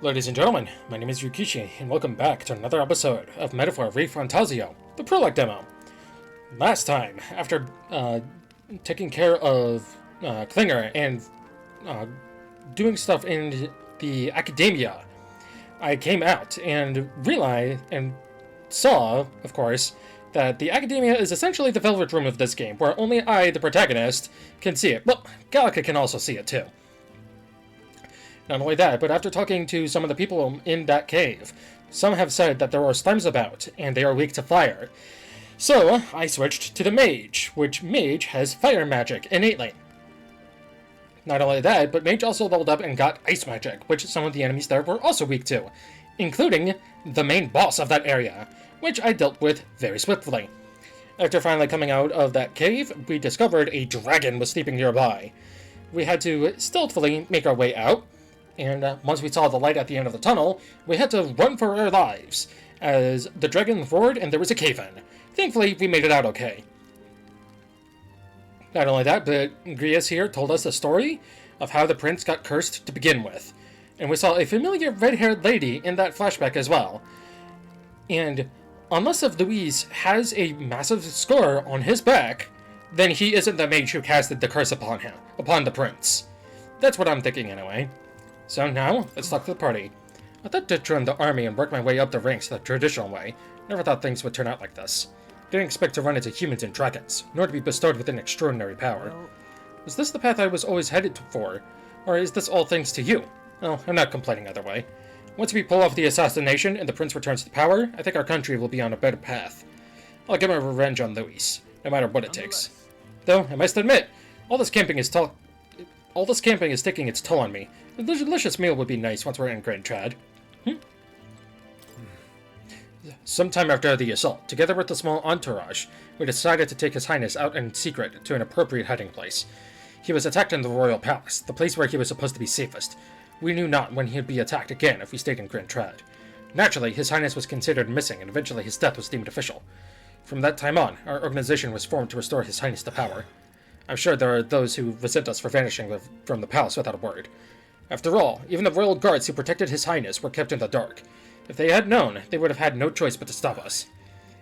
Ladies and gentlemen, my name is Yukichi, and welcome back to another episode of Metaphor ReFantazio, the prologue demo. Last time, after taking care of Klinger and doing stuff in the academia, I came out and realized and saw, of course, that the academia is essentially the Velvet Room of this game, where only I, the protagonist, can see it. Well, Gallica can also see it too. Not only that, but after talking to some of the people in that cave, some have said that there are slimes about, and they are weak to fire. So, I switched to the mage, which mage has fire magic innately. Not only that, but mage also leveled up and got ice magic, which some of the enemies there were also weak to, including the main boss of that area, which I dealt with very swiftly. After finally coming out of that cave, we discovered a dragon was sleeping nearby. We had to stealthily make our way out, and once we saw the light at the end of the tunnel, we had to run for our lives, as the dragon roared and there was a cave-in. Thankfully, we made it out okay. Not only that, but Grias here told us the story of how the prince got cursed to begin with. And we saw a familiar red-haired lady in that flashback as well. And unless if Luis has a massive scar on his back, then he isn't the mage who casted the curse upon him, upon the prince. That's what I'm thinking anyway. So now, let's talk to the party. I thought to join the army and work my way up the ranks the traditional way. Never thought things would turn out like this. Didn't expect to run into humans and dragons, nor to be bestowed with an extraordinary power. Was this the path I was always headed for? Or is this all thanks to you? Well, I'm not complaining either way. Once we pull off the assassination and the prince returns to power, I think our country will be on a better path. I'll get my revenge on Luis, no matter what it takes. Though, I must admit, all this camping is taking its toll on me. A delicious meal would be nice once we're in Grand Trad. Sometime after the assault, together with a small entourage, we decided to take His Highness out in secret to an appropriate hiding place. He was attacked in the Royal Palace, the place where he was supposed to be safest. We knew not when he'd be attacked again if we stayed in Grand Trad. Naturally, His Highness was considered missing, and eventually his death was deemed official. From that time on, our organization was formed to restore His Highness to power. I'm sure there are those who resent us for vanishing from the palace without a word. After all, even the royal guards who protected His Highness were kept in the dark. If they had known, they would have had no choice but to stop us.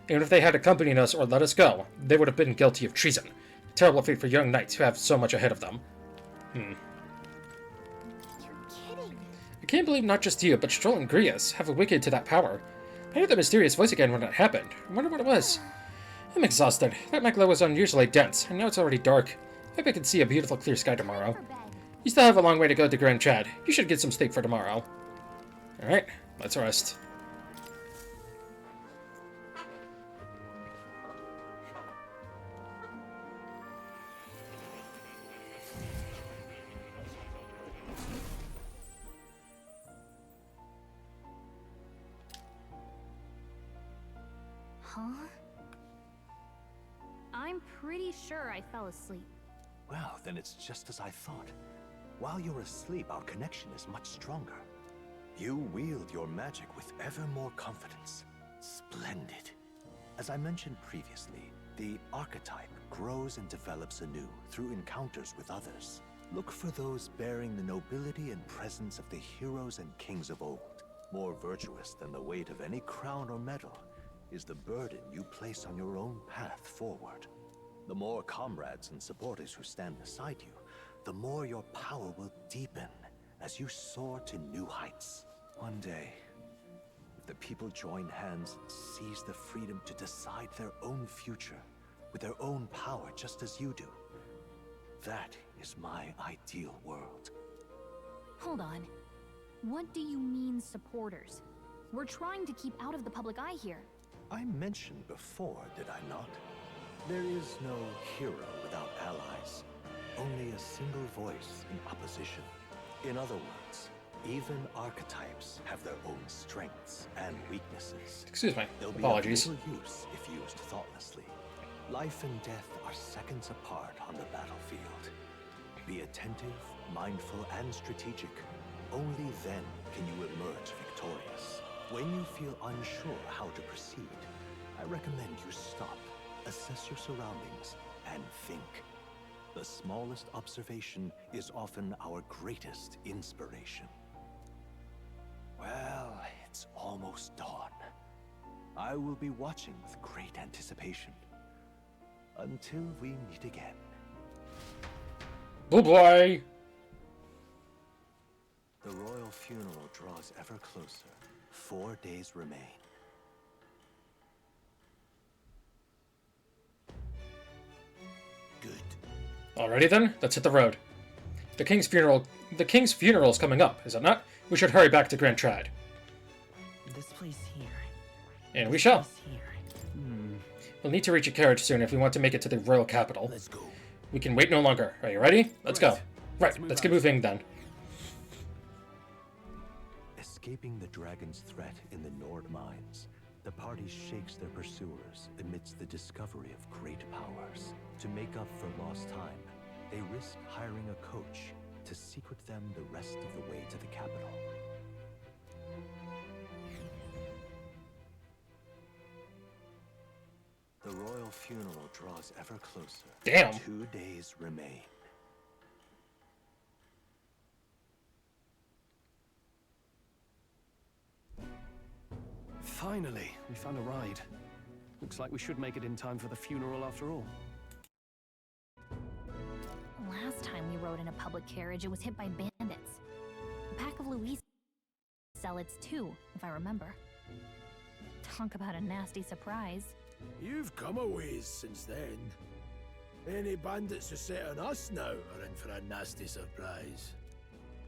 Even if they had accompanied us or let us go, they would have been guilty of treason. A terrible fate for young knights who have so much ahead of them. You're kidding. I can't believe not just you, but Stroll and Grias have a wicked to that power. I heard the mysterious voice again when it happened. I wonder what it was. I'm exhausted. That night glow was unusually dense, and now it's already dark. I hope I can see a beautiful clear sky tomorrow. You still have a long way to go to Grand Trad. You should get some sleep for tomorrow. Alright, let's rest. Huh? I'm pretty sure I fell asleep. Well, then it's just as I thought. While you're asleep, our connection is much stronger. You wield your magic with ever more confidence. Splendid. As I mentioned previously, the archetype grows and develops anew through encounters with others. Look for those bearing the nobility and presence of the heroes and kings of old. More virtuous than the weight of any crown or medal is the burden you place on your own path forward. The more comrades and supporters who stand beside you, the more your power will deepen as you soar to new heights. One day, if the people join hands and seize the freedom to decide their own future with their own power just as you do, that is my ideal world. Hold on. What do you mean, supporters? We're trying to keep out of the public eye here. I mentioned before, did I not? There is no hero without allies. Only a single voice in opposition. In other words, even archetypes have their own strengths and weaknesses. Excuse me. They'll be Apologies. of little use if used thoughtlessly. Life and death are seconds apart on the battlefield. Be attentive, mindful, and strategic. Only then can you emerge victorious. When you feel unsure how to proceed, I recommend you stop, assess your surroundings, and think. The smallest observation is often our greatest inspiration. almost dawn. I will be watching with great anticipation. Until we meet again. Oh boy! The royal funeral draws ever closer. 4 days remain. Good. Alrighty then, let's hit the road. The king's funeral's coming up, is it not? We should hurry back to Grand Trad. This place here. And we shall. This here. We'll need to reach a carriage soon if we want to make it to the royal capital. Let's go. We can wait no longer. Are you ready? Let's go. Right, let's get moving then. Escaping the dragon's threat in the Nord mines, the party shakes their pursuers amidst the discovery of great powers. To make up for lost time, they risk hiring a coach to seek with them the rest of the way to the capital. The royal funeral draws ever closer. Damn. 2 days remain. Finally, we found a ride. Looks like we should make it in time for the funeral after all. Last time we rode in a public carriage, it was hit by bandits. A pack of Louise zealots too, if I remember. Talk about a nasty surprise. You've come a ways since then. Any bandits who set on us now are in for a nasty surprise.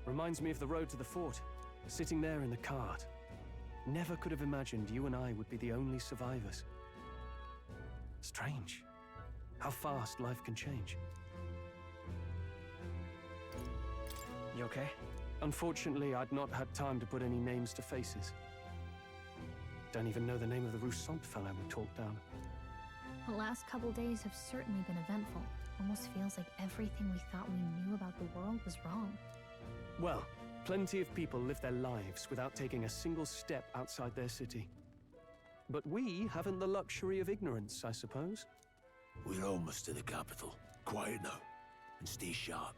Reminds me of the road to the fort, sitting there in the cart. Never could have imagined you and I would be the only survivors. Strange. How fast life can change. You okay? Unfortunately, I'd not had time to put any names to faces. Don't even know the name of the Roussant fellow we talked down. The last couple days have certainly been eventful. Almost feels like everything we thought we knew about the world was wrong. Well, plenty of people live their lives without taking a single step outside their city. But we haven't the luxury of ignorance, I suppose. We're almost to the capital. Quiet now, and stay sharp.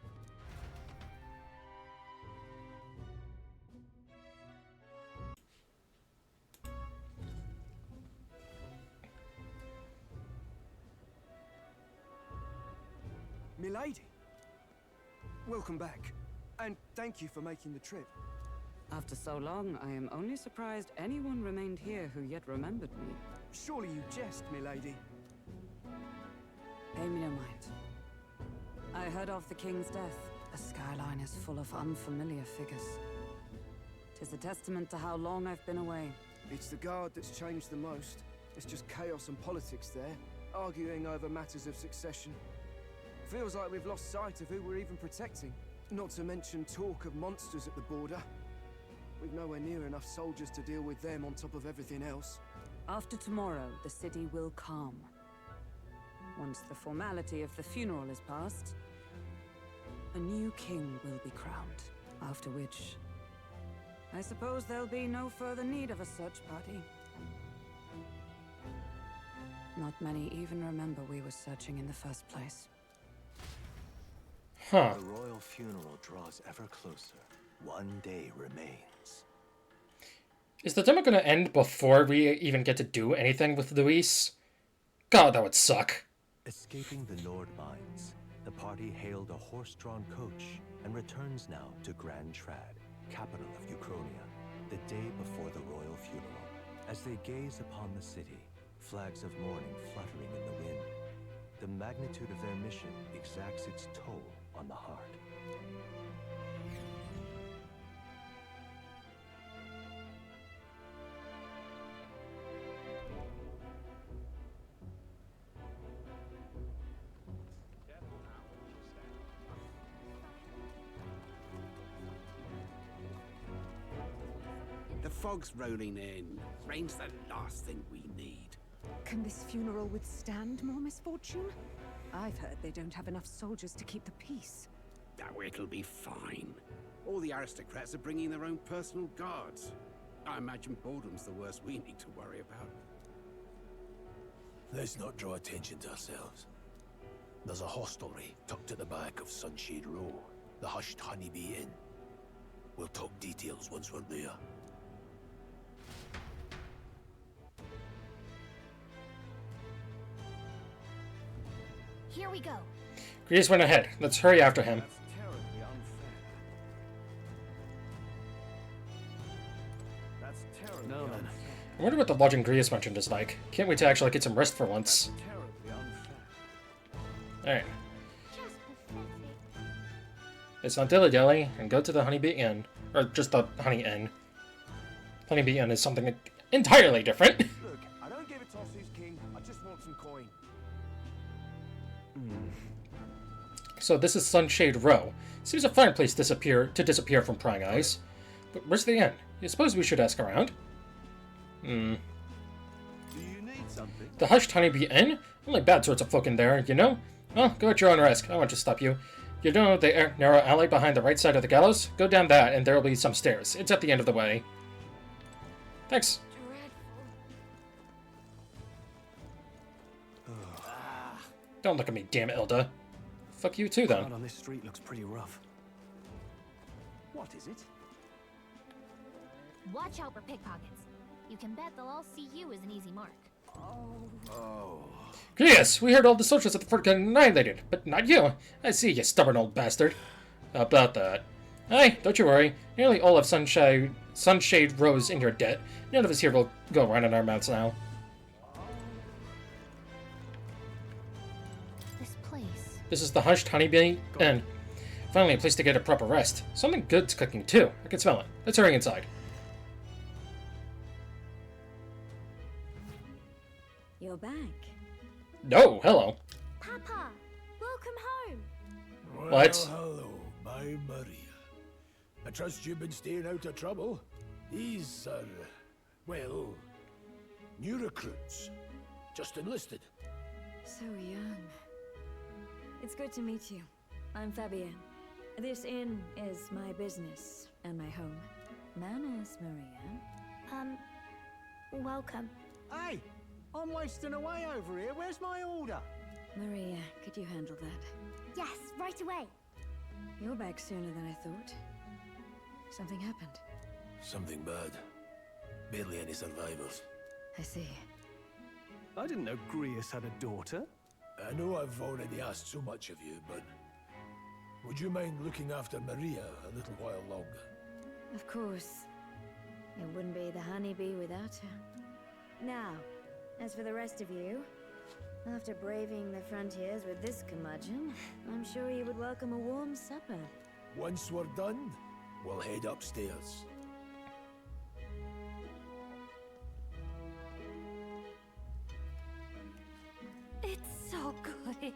Milady, welcome back, and thank you for making the trip. After so long, I am only surprised anyone remained here who yet remembered me. Surely you jest, milady. Pay me no mind. I heard of the king's death. The skyline is full of unfamiliar figures. 'Tis a testament to how long I've been away. It's the guard that's changed the most. It's just chaos and politics there, arguing over matters of succession. Feels like we've lost sight of who we're even protecting. Not to mention talk of monsters at the border. We've nowhere near enough soldiers to deal with them on top of everything else. After tomorrow, the city will calm. Once the formality of the funeral is past, a new king will be crowned. After which, I suppose there'll be no further need of a search party. Not many even remember we were searching in the first place. Huh. The royal funeral draws ever closer. 1 day remains. Is the demo gonna end before we even get to do anything with Luis? God, that would suck. Escaping the Nord mines, the party hailed a horse-drawn coach and returns now to Grand Trad, capital of Uchronia, the day before the royal funeral. As they gaze upon the city, flags of mourning fluttering in the wind, the magnitude of their mission exacts its toll on the heart. The fog's rolling in. Rain's the last thing we need. Can this funeral withstand more misfortune? I've heard they don't have enough soldiers to keep the peace. Oh, it'll be fine. All the aristocrats are bringing their own personal guards. I imagine boredom's the worst we need to worry about. Let's not draw attention to ourselves. There's a hostelry tucked at the back of Sunshade Row, the Hushed Honeybee Inn. We'll talk details once we're there. Here we go. Grievous went ahead. Let's hurry after him. That's terribly unfair. That's terribly No, man. unfair. I wonder what the lodging Grievous mentioned is like. Can't wait to actually get some rest for once. That's terribly unfair. Alright. Just pathetic. It's not Dilly Dilly, and go to the Honeybee Inn. Or just the Honey Inn. Honeybee Inn is something entirely different. Look, I don't give a toss who's king. I just want some coin. So this is Sunshade Row. Seems a fine place to disappear from prying eyes. But where's the inn? You suppose we should ask around? Do you need something? The Hushed Honeybee Inn? Only bad sorts of folk in there, you know? Well, go at your own risk. I won't just stop you. You know the narrow alley behind the right side of the gallows? Go down that, and there will be some stairs. It's at the end of the way. Thanks. Don't look at me, damn Ilda. Fuck you too, then. Crowd on this street looks pretty rough. What is it? Watch out for pickpockets. You can bet they'll all see you as an easy mark. Yes, we heard all the soldiers at the fort got annihilated, but not you. I see, you stubborn old bastard. About that. Hey, don't you worry. Nearly all of Sunshade Row's in your debt. None of us here will go around in our mouths now. This place. This is the Hushed Honeybee Inn. Finally, a place to get a proper rest. Something good's cooking, too. I can smell it. Let's hurry inside. You're back. No, hello. Papa, welcome home. Well, What? hello, my Maria. I trust you've been staying out of trouble. These are, well, new recruits. Just enlisted. So young. It's good to meet you. I'm Fabienne. This inn is my business and my home. Manners, Maria. Welcome. Hey, I'm wasting away over here. Where's my order? Maria, could you handle that? Yes, right away. You're back sooner than I thought. Something happened. Something bad. Barely any survivors. I see. I didn't know Grievous had a daughter. I know I've already asked so much of you, but would you mind looking after Maria a little while longer? Of course. It wouldn't be the honeybee without her. Now, as for the rest of you, after braving the frontiers with this curmudgeon, I'm sure you would welcome a warm supper. Once we're done, we'll head upstairs. It's so good.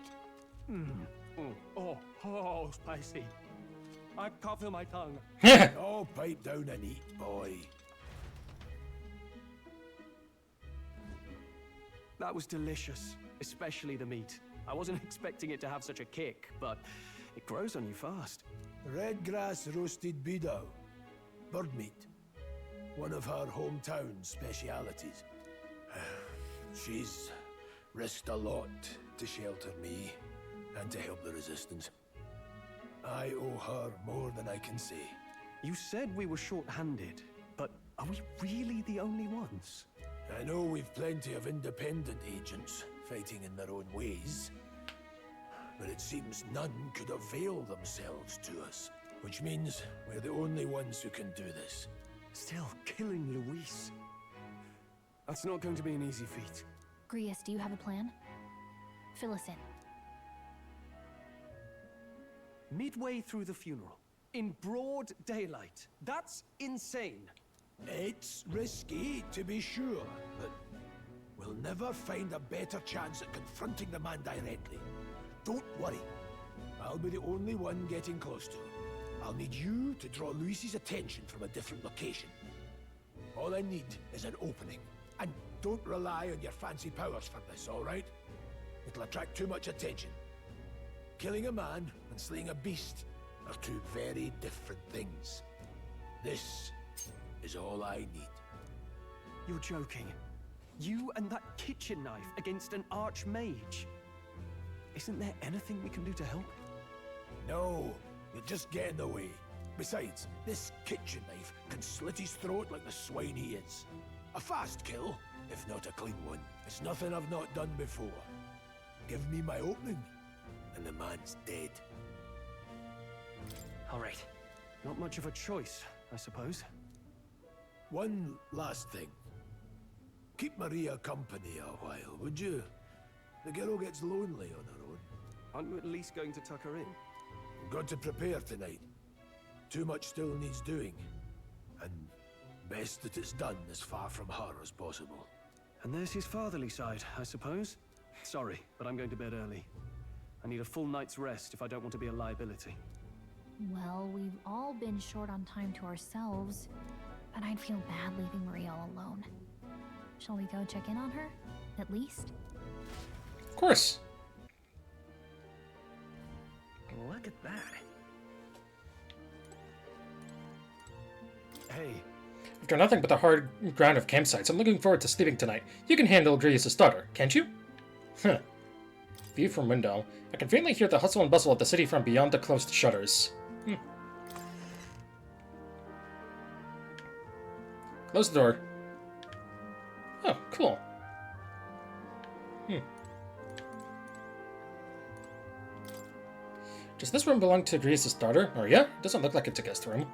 Oh, spicy. I can't feel my tongue. Oh, pipe down and eat, boy. That was delicious, especially the meat. I wasn't expecting it to have such a kick, but it grows on you fast. Red grass roasted beedou. Bird meat. One of her hometown specialities. She's risked a lot to shelter me and to help the resistance. I owe her more than I can say. You said we were short-handed, but are we really the only ones? I know we've plenty of independent agents fighting in their own ways, but it seems none could avail themselves to us, which means we're the only ones who can do this. Still killing Luis. That's not going to be an easy feat. Grievous, do you have a plan? Fill us in. Midway through the funeral, in broad daylight. That's insane. It's risky, to be sure, but we'll never find a better chance at confronting the man directly. Don't worry. I'll be the only one getting close to him. I'll need you to draw Luis's attention from a different location. All I need is an opening. And don't rely on your fancy powers for this, all right? It'll attract too much attention. Killing a man and slaying a beast are two very different things. This is all I need. You're joking. You and that kitchen knife against an archmage. Isn't there anything we can do to help? No, you'll just get in the way. Besides, this kitchen knife can slit his throat like the swine he is. A fast kill, if not a clean one. It's nothing I've not done before. Give me my opening, and the man's dead. All right. Not much of a choice, I suppose. One last thing. Keep Maria company a while, would you? The girl gets lonely on her own. Aren't you at least going to tuck her in? Got to prepare tonight. Too much still needs doing. And best that it's done as far from her as possible. And there's his fatherly side, I suppose. Sorry, but I'm going to bed early. I need a full night's rest if I don't want to be a liability. Well, we've all been short on time to ourselves, but I'd feel bad leaving Maria all alone. Shall we go check in on her? At least? Of course. Look at that. Hey. After nothing but the hard ground of campsites, I'm looking forward to sleeping tonight. You can handle Grievous' daughter, can't you? Huh. View from window. I can faintly hear the hustle and bustle of the city from beyond the closed shutters. Close the door. Oh, cool. Does this room belong to Grievous' daughter? Maria? It doesn't look like it's a guest room.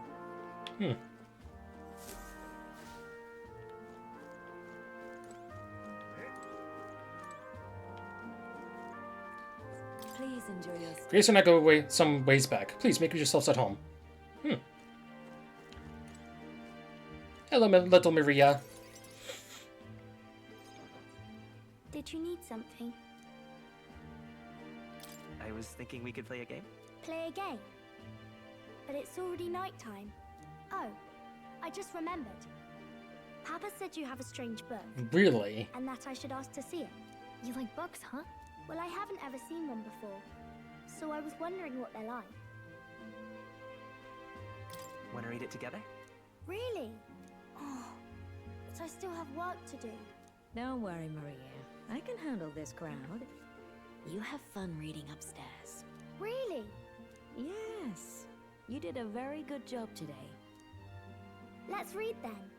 Please enjoy your stay. Grace and I go away some ways back. Please make yourselves at home. Hello, little Maria. Did you need something? I was thinking we could play a game. Play a game? But it's already nighttime. Oh, I just remembered. Papa said you have a strange book. Really? And that I should ask to see it. You like books, huh? Well, I haven't ever seen one before, so I was wondering what they're like. Want to read it together? Really? Oh, but I still have work to do. Don't worry, Maria. I can handle this crowd. You have fun reading upstairs. Really? Yes. You did a very good job today. Let's read then.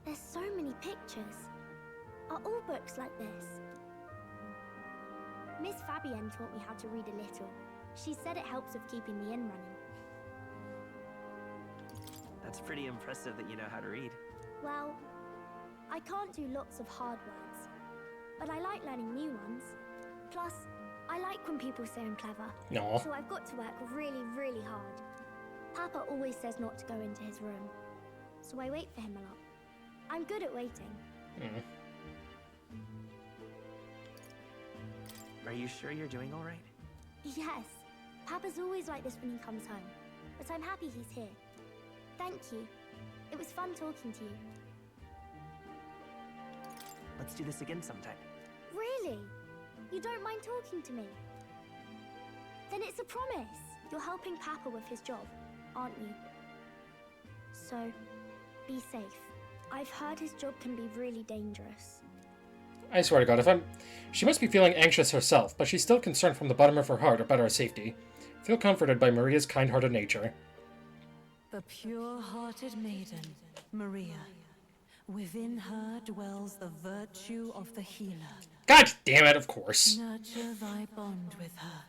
There's so many pictures. Are all books like this? Miss Fabienne taught me how to read a little. She said it helps with keeping the inn running. That's pretty impressive that you know how to read. Well, I can't do lots of hard words, but I like learning new ones. Plus, I like when people say I'm clever. No. So I've got to work really, really hard. Papa always says not to go into his room, so I wait for him a lot. I'm good at waiting. Are you sure you're doing all right? Yes, Papa's always like this when he comes home, but I'm happy he's here. Thank you. It was fun talking to you. Let's do this again sometime. Really? You don't mind talking to me? Then it's a promise. You're helping Papa with his job, aren't you? So, be safe. I've heard his job can be really dangerous. I swear to God, she must be feeling anxious herself, but she's still concerned from the bottom of her heart about our safety. Feel comforted by Maria's kind-hearted nature. The pure-hearted maiden, Maria. Within her dwells the virtue of the healer. God damn it, of course. Nurture thy bond with her,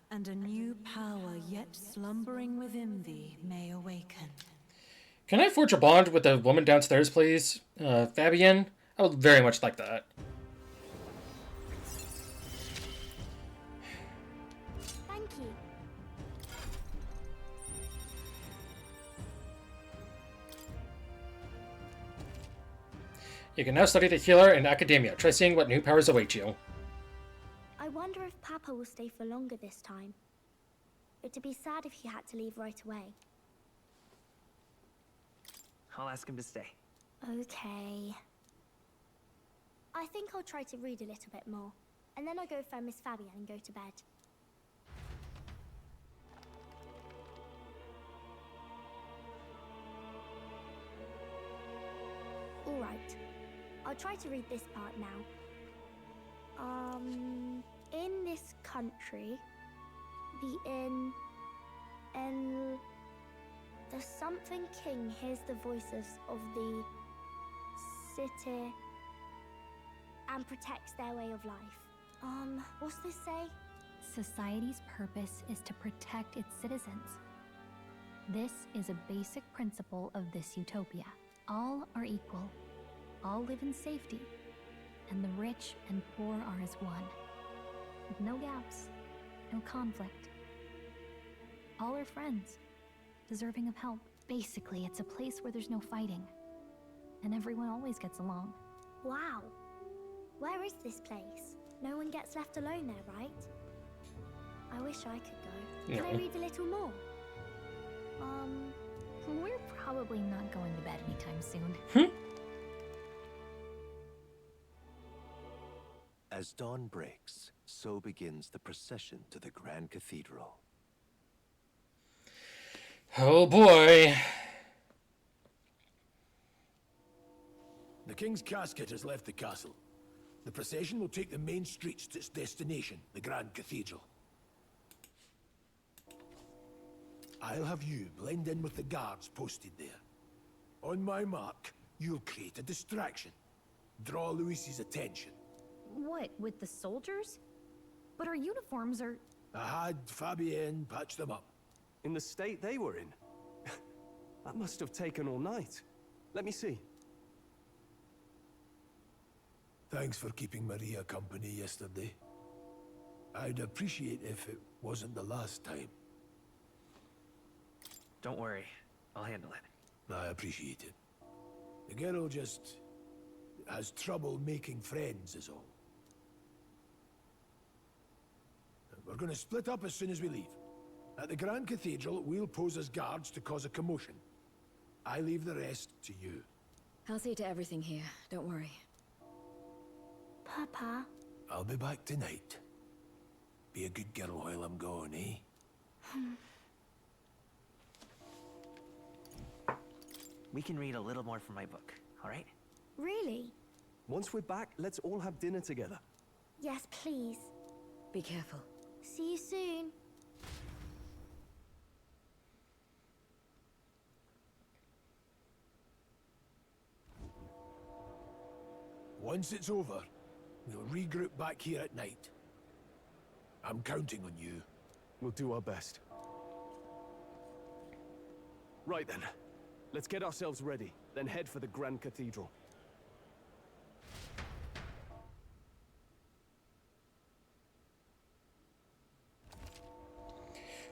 and a new power yet slumbering within thee may awaken. Can I forge a bond with the woman downstairs, please? Fabienne? I would very much like that. Thank you. You can now study the healer in academia. Try seeing what new powers await you. I wonder if Papa will stay for longer this time. It'd be sad if he had to leave right away. I'll ask him to stay. Okay. I think I'll try to read a little bit more, and then I'll go find Miss Fabienne and go to bed. Alright, I'll try to read this part now. In this country, the something king hears the voices of the city and protects their way of life. What's this say? Society's purpose is to protect its citizens. This is a basic principle of this utopia. All are equal, all live in safety, and the rich and poor are as one. With no gaps, no conflict. All are friends, deserving of help. Basically, it's a place where there's no fighting, and everyone always gets along. Wow. Where is this place? No one gets left alone there, right? I wish I could go. Can I read a little more? We're probably not going to bed anytime soon. As dawn breaks, so begins the procession to the Grand Cathedral. Oh boy. The King's casket has left the castle. The procession will take the main streets to its destination, the Grand Cathedral. I'll have you blend in with the guards posted there. On my mark, you'll create a distraction. Draw Luis's attention. What, with the soldiers? But our uniforms are... I had Fabienne patch them up. In the state they were in? That must have taken all night. Let me see. Thanks for keeping Maria company yesterday. I'd appreciate if it wasn't the last time. Don't worry, I'll handle it. I appreciate it. The girl just has trouble making friends is all. We're going to split up as soon as we leave. At the Grand Cathedral, we'll pose as guards to cause a commotion. I leave the rest to you. I'll see to everything here, don't worry. Papa? I'll be back tonight. Be a good girl while I'm gone, eh? We can read a little more from my book, all right? Really? Once we're back, let's all have dinner together. Yes, please. Be careful. See you soon. Once it's over, we'll regroup back here at night. I'm counting on you. We'll do our best. Right then. Let's get ourselves ready, then head for the Grand Cathedral.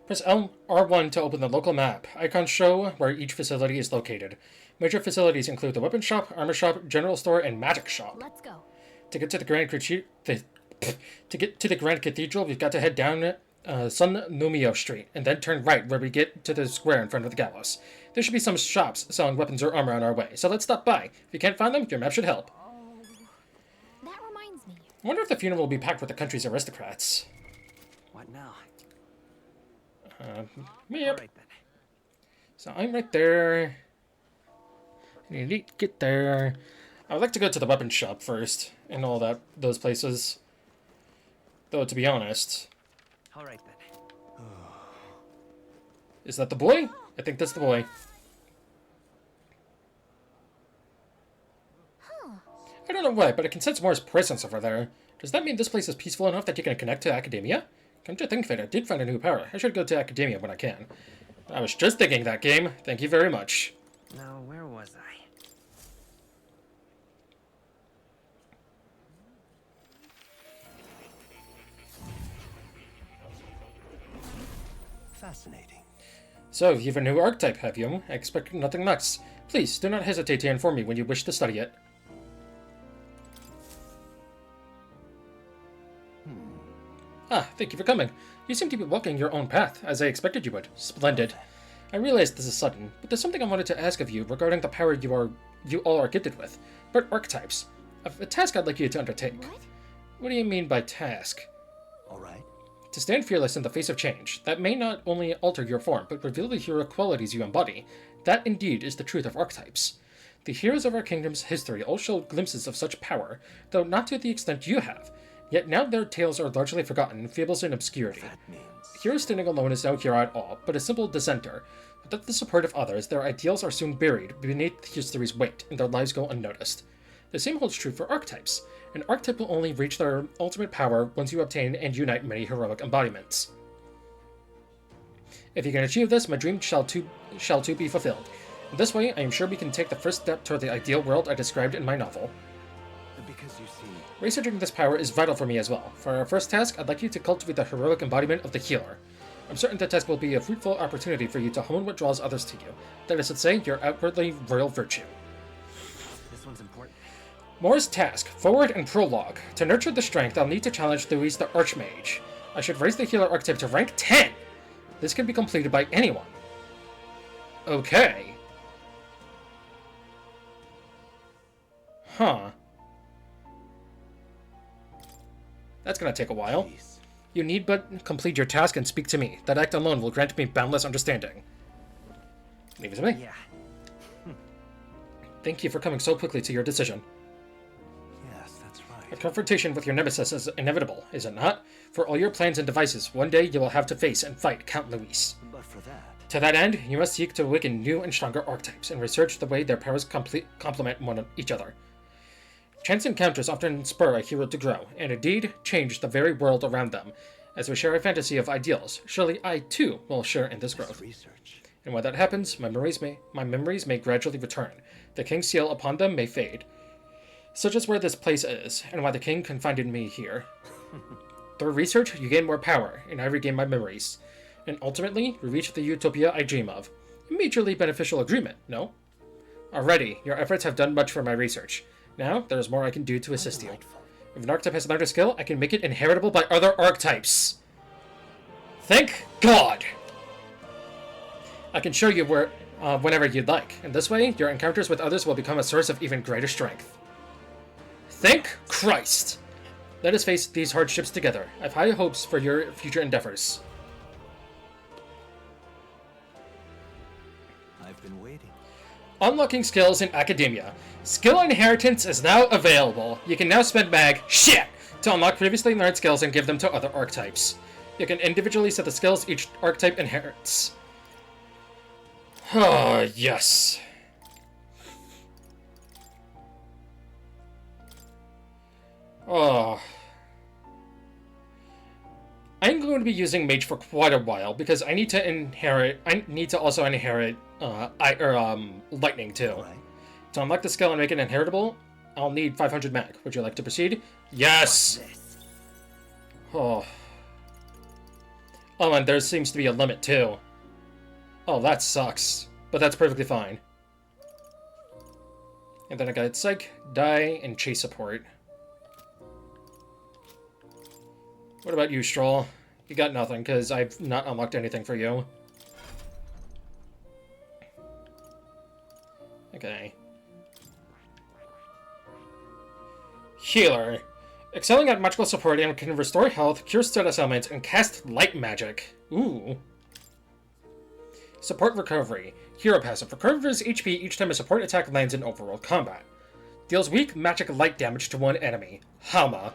Press R1 to open the local map. Icons show where each facility is located. Major facilities include the weapon shop, armor shop, general store, and magic shop. Let's go. To get to the Grand Cathedral, we've got to head down Sun Numio Street, and then turn right where we get to the square in front of the gallows. There should be some shops selling weapons or armor on our way, so let's stop by. If you can't find them, your map should help. That reminds me. I wonder if the funeral will be packed with the country's aristocrats. What now? Yep. All right, then. So I'm right there. I need to get there. I would like to go to the weapon shop first, and all those places. Though, to be honest... All right, then. Is that the boy? I think that's the boy. I don't know why, but I can sense Moore's presence over there. Does that mean this place is peaceful enough that you can connect to Academia? Come to think of it, I did find a new power. I should go to Academia when I can. I was just thinking that, game. Thank you very much. Now, where was I? Fascinating. So, you have a new archetype, have you? I expect nothing less. Please, do not hesitate to inform me when you wish to study it. Ah, thank you for coming. You seem to be walking your own path, as I expected you would. Splendid. I realize this is sudden, but there's something I wanted to ask of you regarding the power you all are gifted with. But archetypes. A task I'd like you to undertake. What do you mean by task? All right. To stand fearless in the face of change, that may not only alter your form, but reveal the hero qualities you embody. That indeed is the truth of archetypes. The heroes of our kingdom's history all showed glimpses of such power, though not to the extent you have. Yet now their tales are largely forgotten, fables in obscurity. Heroes standing alone is no hero at all, but a simple dissenter. Without the support of others, their ideals are soon buried beneath history's weight, and their lives go unnoticed. The same holds true for archetypes. An archetype will only reach their ultimate power once you obtain and unite many heroic embodiments. If you can achieve this, my dream shall too be fulfilled. In this way, I am sure we can take the first step toward the ideal world I described in my novel. Because you see... Researching this power is vital for me as well. For our first task, I'd like you to cultivate the heroic embodiment of the healer. I'm certain the task will be a fruitful opportunity for you to hone what draws others to you. That is to say, your outwardly royal virtue. This one's important. Moore's task, Forward and Prologue. To nurture the strength, I'll need to challenge Louise the Archmage. I should raise the healer archetype to rank 10! This can be completed by anyone. Okay. Huh. That's gonna take a while. Jeez. You need but complete your task and speak to me. That act alone will grant me boundless understanding. Leave it to me. Yeah. Thank you for coming so quickly to your decision. Yes, that's right. A confrontation with your nemesis is inevitable, is it not? For all your plans and devices, one day you will have to face and fight Count Luis. But for that... To that end, you must seek to awaken new and stronger archetypes and research the way their powers complement each other. Chance encounters often spur a hero to grow, and indeed change the very world around them. As we share a fantasy of ideals, surely I too will share in this growth. Research. And when that happens, my memories may gradually return. The king's seal upon them may fade. Such is where this place is, and why the king confided me here. Through research, you gain more power, and I regain my memories. And ultimately, we reach the utopia I dream of. A mutually beneficial agreement, no? Already, your efforts have done much for my research. Now, there is more I can do to assist you. If an archetype has another skill, I can make it inheritable by other archetypes. Thank God! I can show you where, whenever you'd like. In this way, your encounters with others will become a source of even greater strength. Thank Christ! Let us face these hardships together. I have high hopes for your future endeavors. I've been waiting. Unlocking skills in academia. Skill inheritance is now available. You can now spend shit to unlock previously learned skills and give them to other archetypes. You can individually set the skills each archetype inherits. Ah, yes. Oh. I'm going to be using Mage for quite a while because I need to also inherit Lightning too. Right. To unlock the skill and make it inheritable, I'll need 500 mag. Would you like to proceed? Yes! Oh. Oh, and there seems to be a limit too. Oh, that sucks. But that's perfectly fine. And then I got Psych, Die, and Chase Support. What about you, Stroll? You got nothing, because I've not unlocked anything for you. Okay. Healer. Excelling at magical support and can restore health, cure status ailments, and cast light magic. Ooh. Support recovery. Hero passive. Recovers HP each time a support attack lands in overworld combat. Deals weak magic light damage to one enemy. Hama.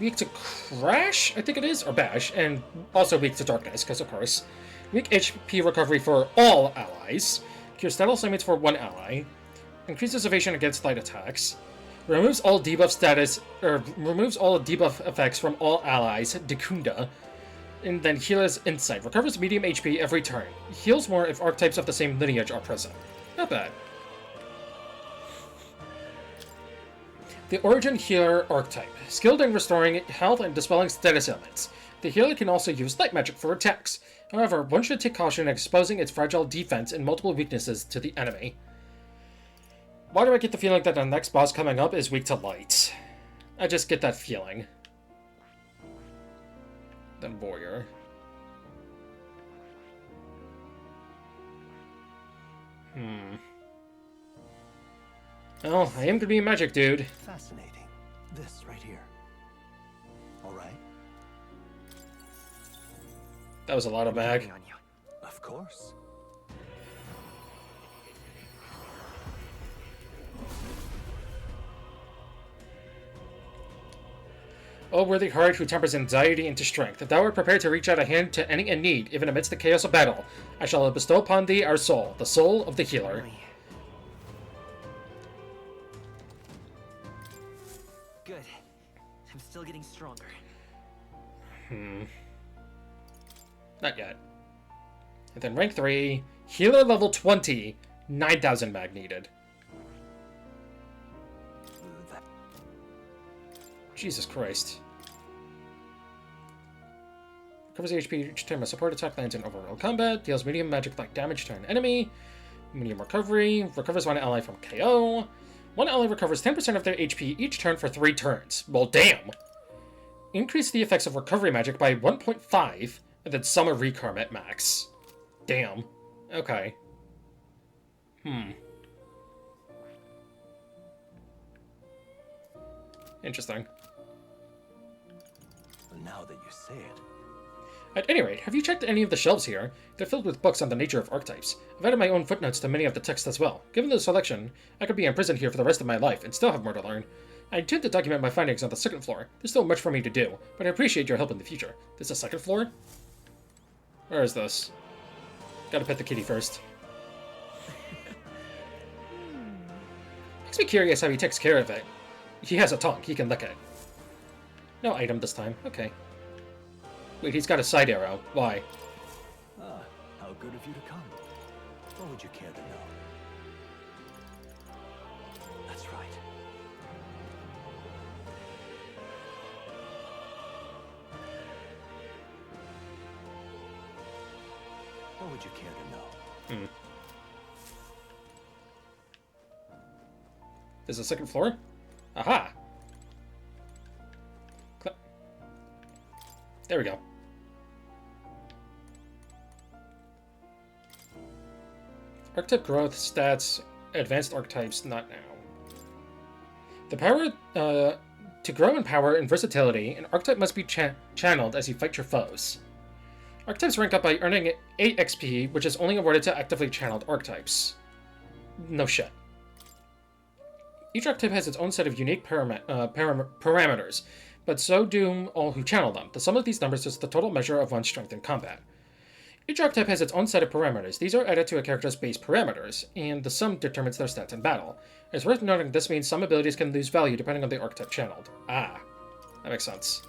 Weak to Crash, I think it is, or Bash, and also weak to Darkness, because of course. Weak HP recovery for all allies. Cure status ailments for one ally. Increases evasion against light attacks. Removes all debuff effects from all allies, Dekunda. And then Healer's Insight. Recovers medium HP every turn. Heals more if archetypes of the same lineage are present. Not bad. The Origin Healer archetype. Skilled in restoring health and dispelling status ailments. The healer can also use light magic for attacks. However, one should take caution in exposing its fragile defense and multiple weaknesses to the enemy. Why do I get the feeling that the next boss coming up is weak to light? I just get that feeling. Then Warrior. Well, I am gonna be a magic dude. Fascinating. This right here. Alright? That was a lot of mag. Of course. O worthy heart who tempers anxiety into strength, if thou art prepared to reach out a hand to any in need, even amidst the chaos of battle, I shall bestow upon thee our soul, the soul of the healer. still getting stronger. Not yet. And then rank 3, healer level 20, 9,000 mag needed. Jesus Christ. Recovers HP each time a support attack lands in overall combat. Deals medium magic-like damage to an enemy. Medium recovery. Recovers one ally from KO. One ally recovers 10% of their HP each turn for 3 turns. Well, damn! Increase the effects of recovery magic by 1.5, and then summon Recarm at max. Damn. Okay. Interesting. Now that you say it. At any rate, have you checked any of the shelves here? They're filled with books on the nature of archetypes. I've added my own footnotes to many of the texts as well. Given the selection, I could be imprisoned here for the rest of my life and still have more to learn. I intend to document my findings on the second floor. There's still much for me to do, but I appreciate your help in the future. There's a second floor? Where is this? Gotta pet the kitty first. Makes me curious how he takes care of it. He has a tongue, he can lick it. No item this time, okay. Wait, he's got a side arrow. Why? Ah, how good of you to come. What would you care to know? That's right. What would you care to know? There's a second floor? Aha! There we go. Archetype growth, stats, advanced archetypes, not now. The power to grow in power and versatility, an archetype must be channeled as you fight your foes. Archetypes rank up by earning 8 XP, which is only awarded to actively channeled archetypes. No shit. Each archetype has its own set of unique parameters, but so do all who channel them. The sum of these numbers is the total measure of one's strength in combat. Each archetype has its own set of parameters. These are added to a character's base parameters, and the sum determines their stats in battle. It's worth noting this means some abilities can lose value depending on the archetype channeled. Ah, that makes sense.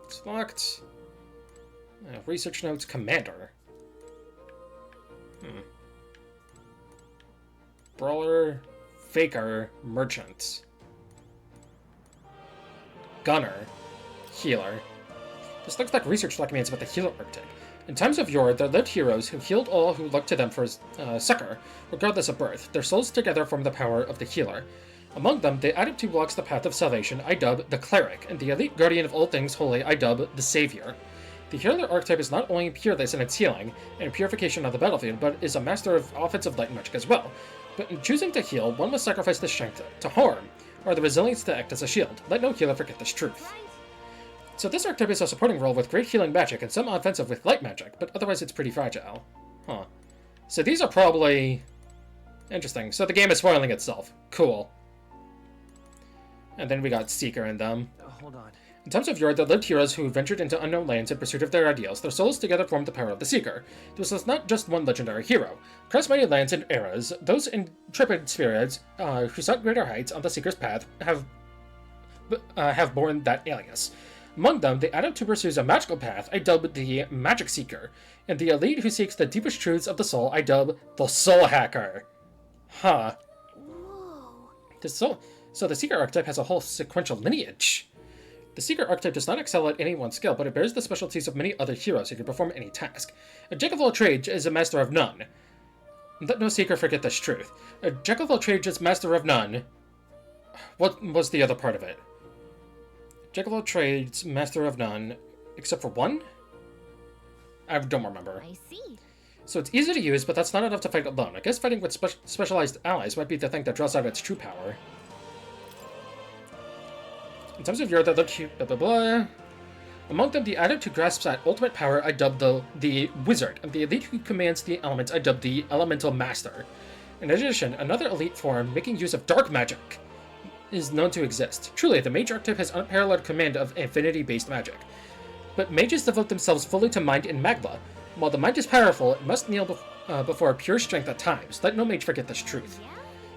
It's locked. Research notes, commander. Brawler, faker, merchant. Gunner, healer. This looks like research documents about the healer archetype. In times of yore, there lived heroes who healed all who looked to them for succor, regardless of birth. Their souls together form the power of the healer. Among them, the adept who walks the path of salvation I dub the cleric, and the elite guardian of all things holy I dub the savior. The healer archetype is not only peerless in its healing and purification of the battlefield, but is a master of offensive light magic as well. But in choosing to heal, one must sacrifice the strength to harm, or the resilience to act as a shield. Let no healer forget this truth. So this archetype is a supporting role with great healing magic and some offensive with light magic, but otherwise it's pretty fragile. Huh. So these are probably... interesting. So the game is spoiling itself. Cool. And then we got Seeker in them. Hold on. In times of yore, there lived heroes who ventured into unknown lands in pursuit of their ideals. Their souls together formed the power of the Seeker. This was not just one legendary hero. Across many lands and eras, those intrepid spirits who sought greater heights on the Seeker's path have borne that alias. Among them, the adept who pursues a magical path I dub the Magic Seeker, and the elite who seeks the deepest truths of the soul I dub the Soul Hacker. Huh. Whoa. So the Seeker archetype has a whole sequential lineage. The Seeker archetype does not excel at any one skill, but it bears the specialties of many other heroes who can perform any task. A jack of all trades is a master of none. Let no Seeker forget this truth. A jack of all trades is master of none. What was the other part of it? Jack of all trades, master of none, except for one? I don't remember. I see. So it's easy to use, but that's not enough to fight alone. I guess fighting with specialized allies might be the thing that draws out its true power. In terms of yore, that look blah blah blah. Among them, the adept who grasps that ultimate power I dub the Wizard, and the elite who commands the elements I dub the Elemental Master. In addition, another elite form making use of dark magic is known to exist. Truly, the mage archetype has unparalleled command of affinity-based magic. But mages devote themselves fully to mind and magla. While the mind is powerful, it must kneel before pure strength at times. Let no mage forget this truth. Yeah?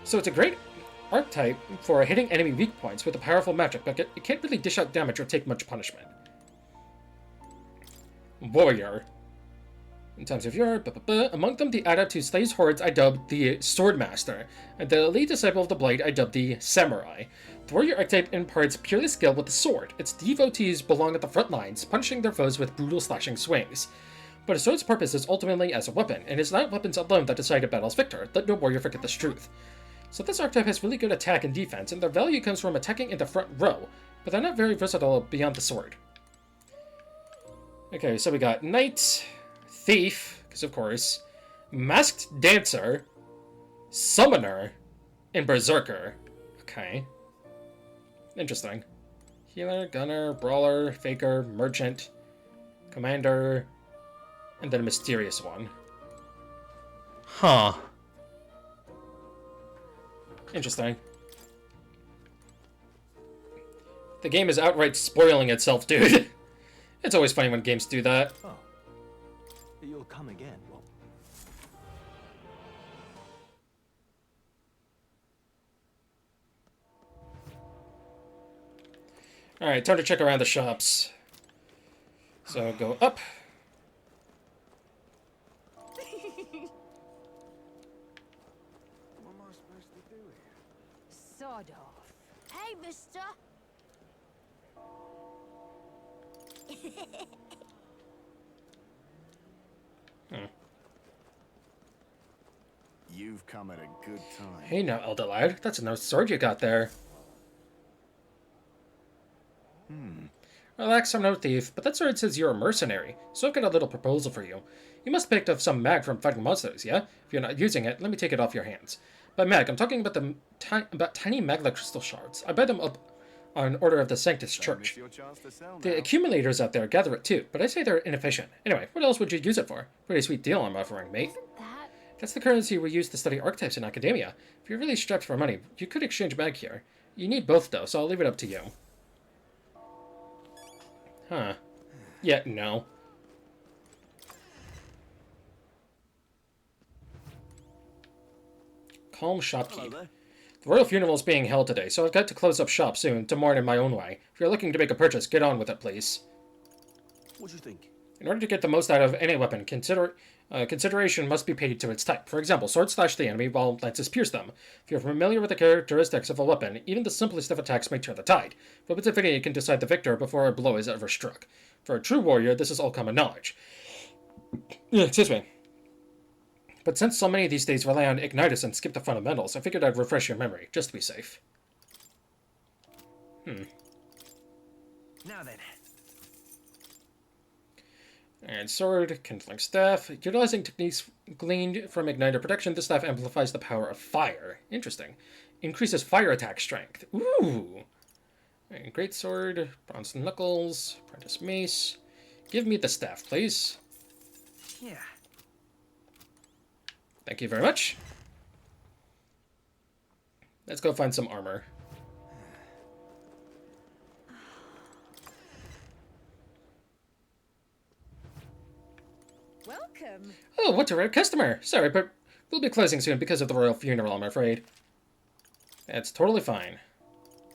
So it's a great archetype for hitting enemy weak points with a powerful magic, but it can't really dish out damage or take much punishment. Warrior. In times of yore, among them the adept who slays hordes I dubbed the Swordmaster, and the elite disciple of the blade I dubbed the Samurai. The warrior archetype imparts purely skill with the sword. Its devotees belong at the front lines, punishing their foes with brutal slashing swings. But a sword's purpose is ultimately as a weapon, and it's not weapons alone that decide a battle's victor. Let no warrior forget this truth. So this archetype has really good attack and defense, and their value comes from attacking in the front row, but they're not very versatile beyond the sword. Okay, so we got Knight, Thief, because of course, Masked Dancer, Summoner, and Berserker. Okay. Interesting. Healer, Gunner, Brawler, Faker, Merchant, Commander, and then a mysterious one. Huh. Interesting. The game is outright spoiling itself, dude. It's always funny when games do that. Oh. You'll come again. Well, alright, time to check around the shops. So go up. What am I supposed to do here? Sod off. Hey, mister. You've come at a good time. Hey now, elder lad. That's a nice sword you got there. Relax, I'm no thief, but that sword says you're a mercenary, so I've got a little proposal for you. You must have picked up some mag from fighting monsters, yeah? If you're not using it, let me take it off your hands. By mag, I'm talking about tiny magla crystal shards. I buy them up on order of the Sanctus Church. The accumulators out there gather it too, but I say they're inefficient. Anyway, what else would you use it for? Pretty sweet deal I'm offering, mate. That's the currency we use to study archetypes in academia. If you're really strapped for money, you could exchange mag here. You need both though, so I'll leave it up to you. Huh. Yeah, no. Calm shopkeep. The royal funeral is being held today, so I've got to close up shop soon to mourn in my own way. If you're looking to make a purchase, get on with it, please. what'd you think? In order to get the most out of any weapon, consideration must be paid to its type. For example, swords slash the enemy while lances pierce them. If you're familiar with the characteristics of a weapon, even the simplest of attacks may turn the tide. Weapons affinity can decide the victor before a blow is ever struck. For a true warrior, this is all common knowledge. Excuse me. But since so many these days rely on Ignitus and skip the fundamentals, I figured I'd refresh your memory, just to be safe. Now then. And sword, kindling staff. Utilizing techniques gleaned from Igniter protection, this staff amplifies the power of fire. Interesting. Increases fire attack strength. Ooh! And great sword, bronze knuckles, apprentice mace. Give me the staff, please. Yeah. Thank you very much. Let's go find some armor. Welcome. Oh, what a rare customer. Sorry, but we'll be closing soon because of the royal funeral, I'm afraid. That's totally fine.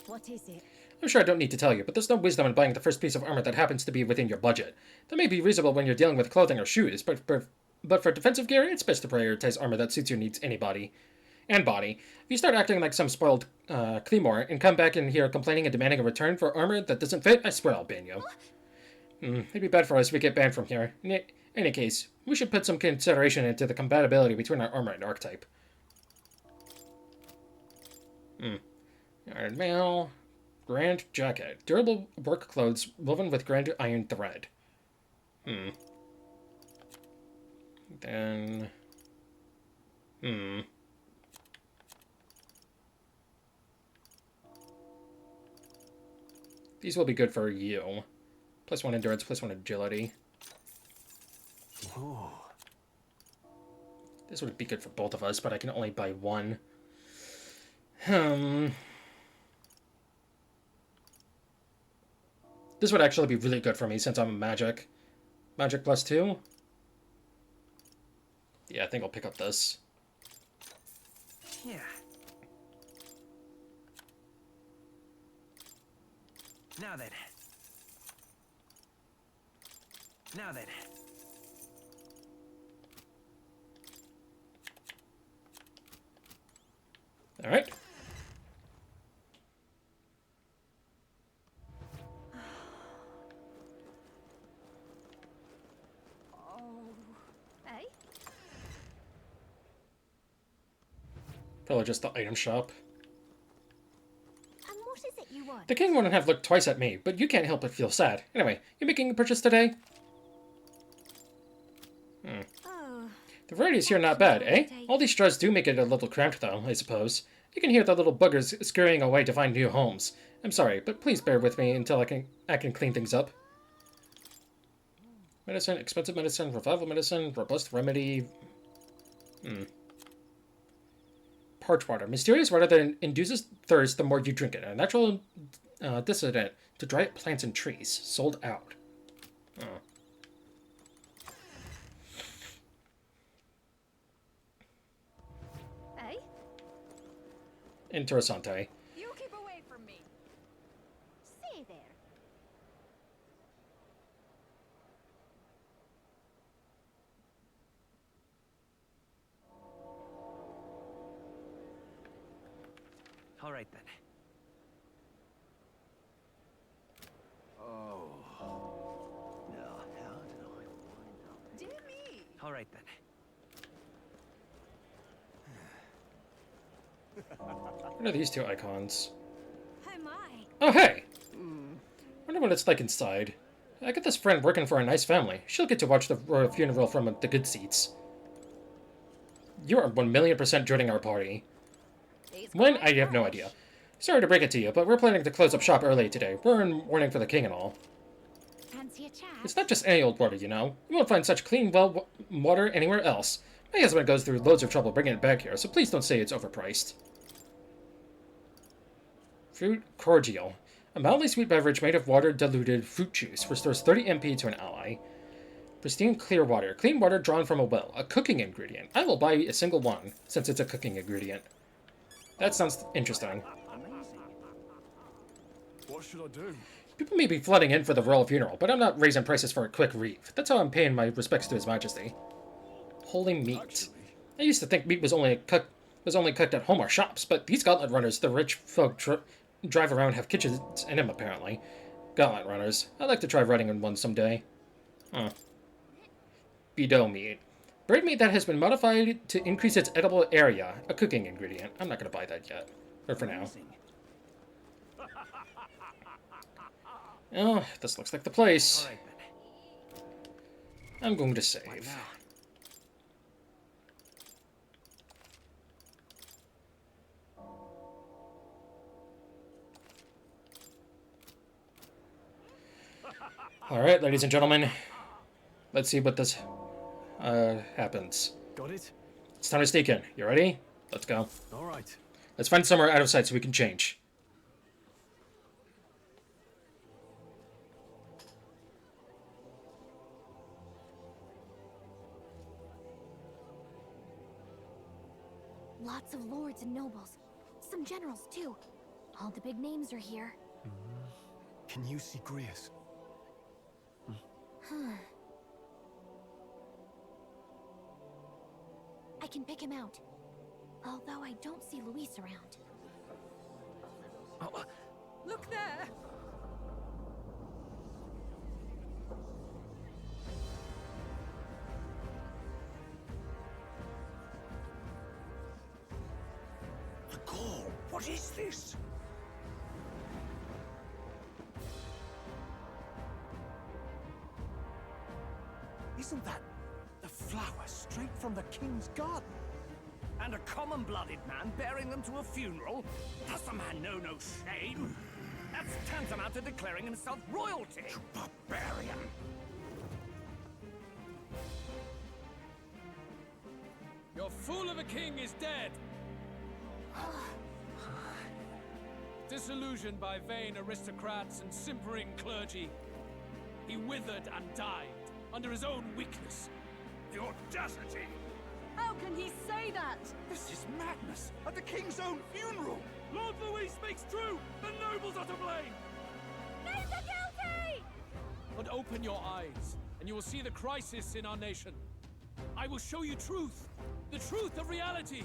What is it? I'm sure I don't need to tell you, but there's no wisdom in buying the first piece of armor that happens to be within your budget. That may be reasonable when you're dealing with clothing or shoes, but for defensive gear, it's best to prioritize armor that suits your needs and body. If you start acting like some spoiled Claymore and come back in here complaining and demanding a return for armor that doesn't fit, I swear I'll ban you. It'd be bad for us if we get banned from here. In any case, we should put some consideration into the compatibility between our armor and archetype. Iron mail. Grand jacket. Durable work clothes woven with grand iron thread. Then... These will be good for you. +1 endurance, +1 agility. Ooh. This would be good for both of us, but I can only buy one. This would actually be really good for me since I'm a magic. Magic +2? Yeah, I think I'll pick up this. Yeah. Now then. Now then. All right. Hey? Probably just the item shop. And what is it you want? The king wouldn't have looked twice at me, but you can't help but feel sad. Anyway, you making a purchase today? Oh. The varieties here are not bad, eh? All these straws do make it a little cramped, though, I suppose. You can hear the little buggers scurrying away to find new homes. I'm sorry, but please bear with me until I can clean things up. Medicine, expensive medicine, revival medicine, robust remedy. Parch water. Mysterious water that induces thirst the more you drink it. A natural dissident to dry up plants and trees. Sold out. Hey? Interessante. You keep away from me. Say there. All right then. Oh. Now, how did I find out? Dear me. All right then. What are these two icons? Oh my. Oh, hey! Wonder what it's like inside. I got this friend working for a nice family. She'll get to watch the royal funeral from the good seats. You are 1,000,000% joining our party. When? I have no idea. Sorry to break it to you, but we're planning to close up shop early today. We're in mourning for the king and all. Fancy a chat? It's not just any old water, you know. You won't find such clean, well water anywhere else. My husband goes through loads of trouble bringing it back here, so please don't say it's overpriced. Fruit cordial. A mildly sweet beverage made of water-diluted fruit juice. Restores 30 MP to an ally. Pristine clear water. Clean water drawn from a well. A cooking ingredient. I will buy a single one, since it's a cooking ingredient. That sounds interesting. What should I do? People may be flooding in for the royal funeral, but I'm not raising prices for a quick reef. That's how I'm paying my respects to His Majesty. Holy meat. I used to think meat was only cooked at home or shops, but these gauntlet runners the rich folk drive around have kitchens in them, apparently. Gauntlet runners. I'd like to try riding in one someday. Bideau meat. Bird meat that has been modified to increase its edible area. A cooking ingredient. I'm not going to buy that yet. Or for now. Oh, this looks like the place. I'm going to save. Alright, ladies and gentlemen. Let's see what this happens. Got it? It's time to sneak in. You ready? Let's go. Alright. Let's find somewhere out of sight so we can change. Lots of lords and nobles. Some generals, too. All the big names are here. Can you see Grius? I can pick him out. Although I don't see Luis around. Look there. The call. What is this? Isn't that the flower straight from the king's garden? And a common-blooded man bearing them to a funeral? Does the man know no shame? That's tantamount to declaring himself royalty. You barbarian! Your fool of a king is dead! Disillusioned by vain aristocrats and simpering clergy, he withered and died under his own weakness. The audacity! How can he say that? This is madness! At the king's own funeral! Lord Louis speaks true! The nobles are to blame! No! Kings are guilty! But open your eyes, and you will see the crisis in our nation. I will show you truth, the truth of reality.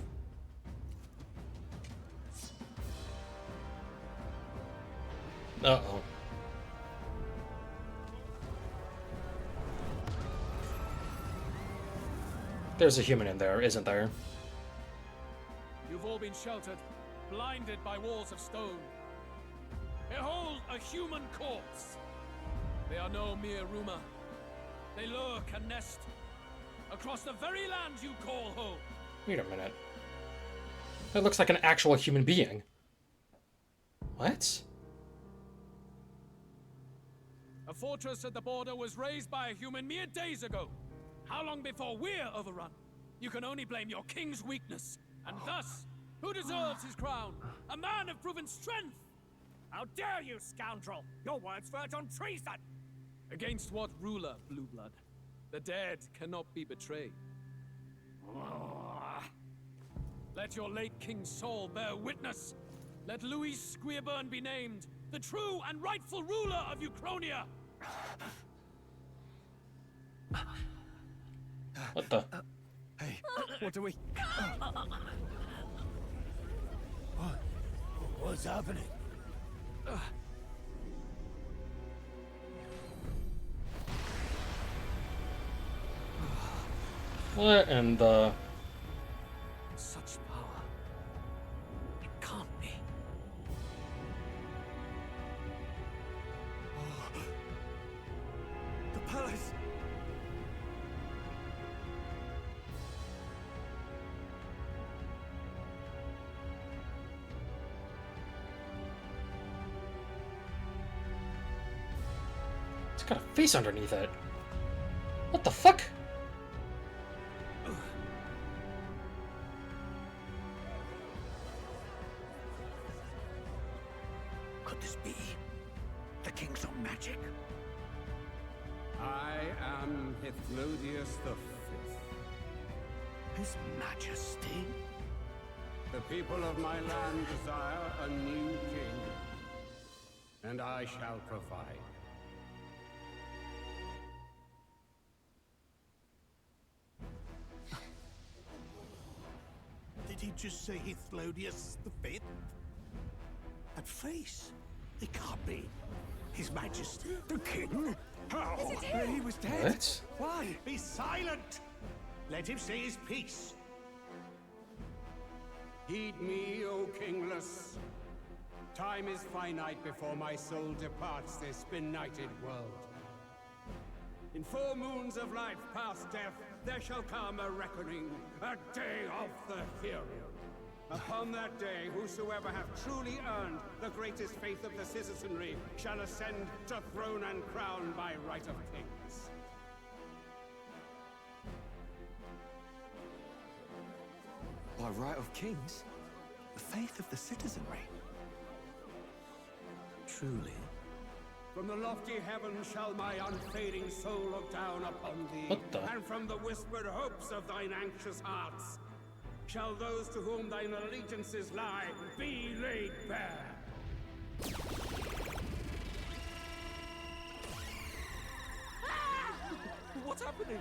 Uh-oh. There's a human in there, isn't there? You've all been sheltered, blinded by walls of stone. Behold a human corpse. They are no mere rumor. They lurk and nest across the very land you call home. Wait a minute. That looks like an actual human being. What? A fortress at the border was raised by a human mere days ago. How long before we're overrun? You can only blame your king's weakness. And thus, who deserves his crown? A man of proven strength! How dare you, scoundrel! Your words verge on treason! Against what ruler, Blue Blood? The dead cannot be betrayed. Let your late king's soul bear witness. Let Louis Squeerburn be named the true and rightful ruler of Uchronia. What the? Hey, what do we... What's happening? What in the... Such power. It can't be. The palace! It's got a face underneath it. What the fuck? Could this be the king's own magic? I am Hithlodius the Fifth. His Majesty? The people of my land desire a new king, and I shall provide. Did he just say Hithlodius the Fifth? That face? It can't be. His Majesty, the King? How? He was dead. What? Why? Be silent! Let him say his piece. Heed me, O kingless. Time is finite before my soul departs this benighted world. In 4 moons of life past death, there shall come a reckoning, a day of the hero. Upon that day, whosoever hath truly earned the greatest faith of the citizenry shall ascend to throne and crown by right of kings. By right of kings? The faith of the citizenry? Truly? From the lofty heavens shall my unfading soul look down upon thee. What the? And from the whispered hopes of thine anxious hearts shall those to whom thine allegiances lie be laid bare. What's happening?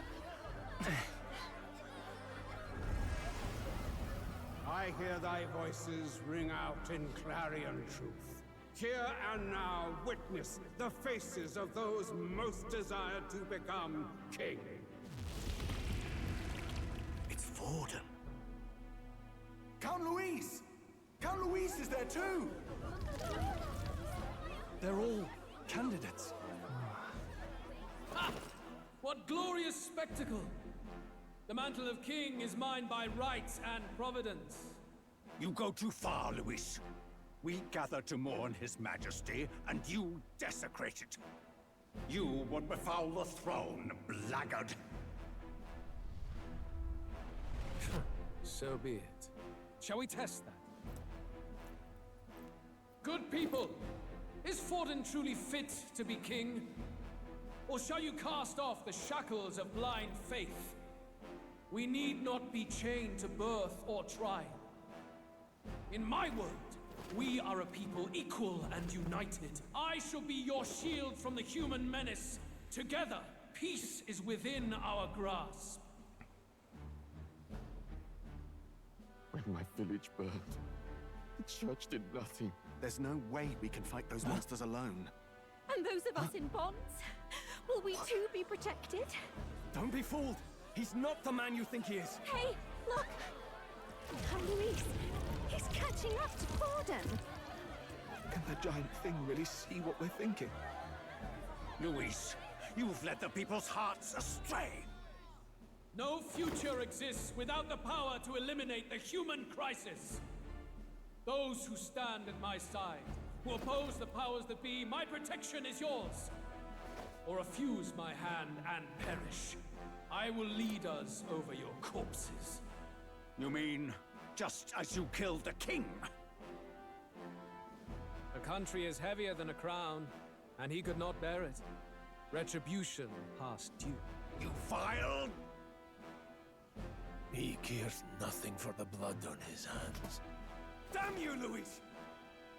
I hear thy voices ring out in clarion truth. Here and now witness the faces of those most desired to become king. It's Forden. Count Louise! Count Louise is there too! They're all candidates. Ha! What glorious spectacle! The mantle of king is mine by right and providence. You go too far, Louis. We gather to mourn his majesty, and you desecrate it. You would befoul the throne, blackguard. So be it. Shall we test that? Good people, is Forden truly fit to be king? Or shall you cast off the shackles of blind faith? We need not be chained to birth or trial. In my world, We are a people equal and united. I shall be your shield from the human menace. Together, peace is within our grasp. When my village burned, the church did nothing. There's no way we can fight those monsters alone. And those of us in bonds? Will we too be protected? Don't be fooled! He's not the man you think he is! Hey, look! Luis, he's catching up to Gordon! Can the giant thing really see what we're thinking? Luis, you've led the people's hearts astray! No future exists without the power to eliminate the human crisis. Those who stand at my side, who oppose the powers that be, my protection is yours. Or refuse my hand and perish. I will lead us over your corpses. You mean, just as you killed the king? A country is heavier than a crown, and he could not bear it. Retribution past due. You vile... He cares nothing for the blood on his hands. Damn you, Luis!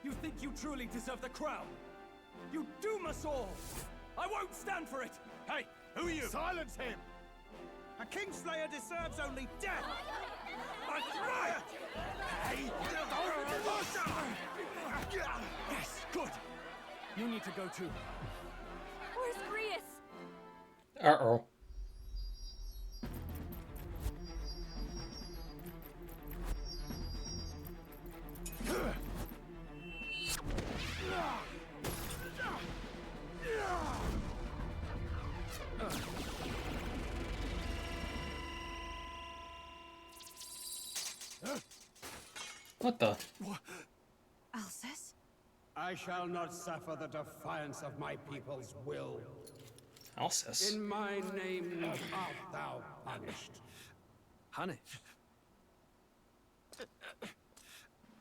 You think you truly deserve the crown? You doom us all! I won't stand for it! Hey, who are you? Silence him! A kingslayer deserves only death! That's right! Hey! Yes, good! You need to go too. Where's Grius? Uh-oh. What the? Alcest? I shall not suffer the defiance of my people's will. Alcest? In my name art thou punished. Punished?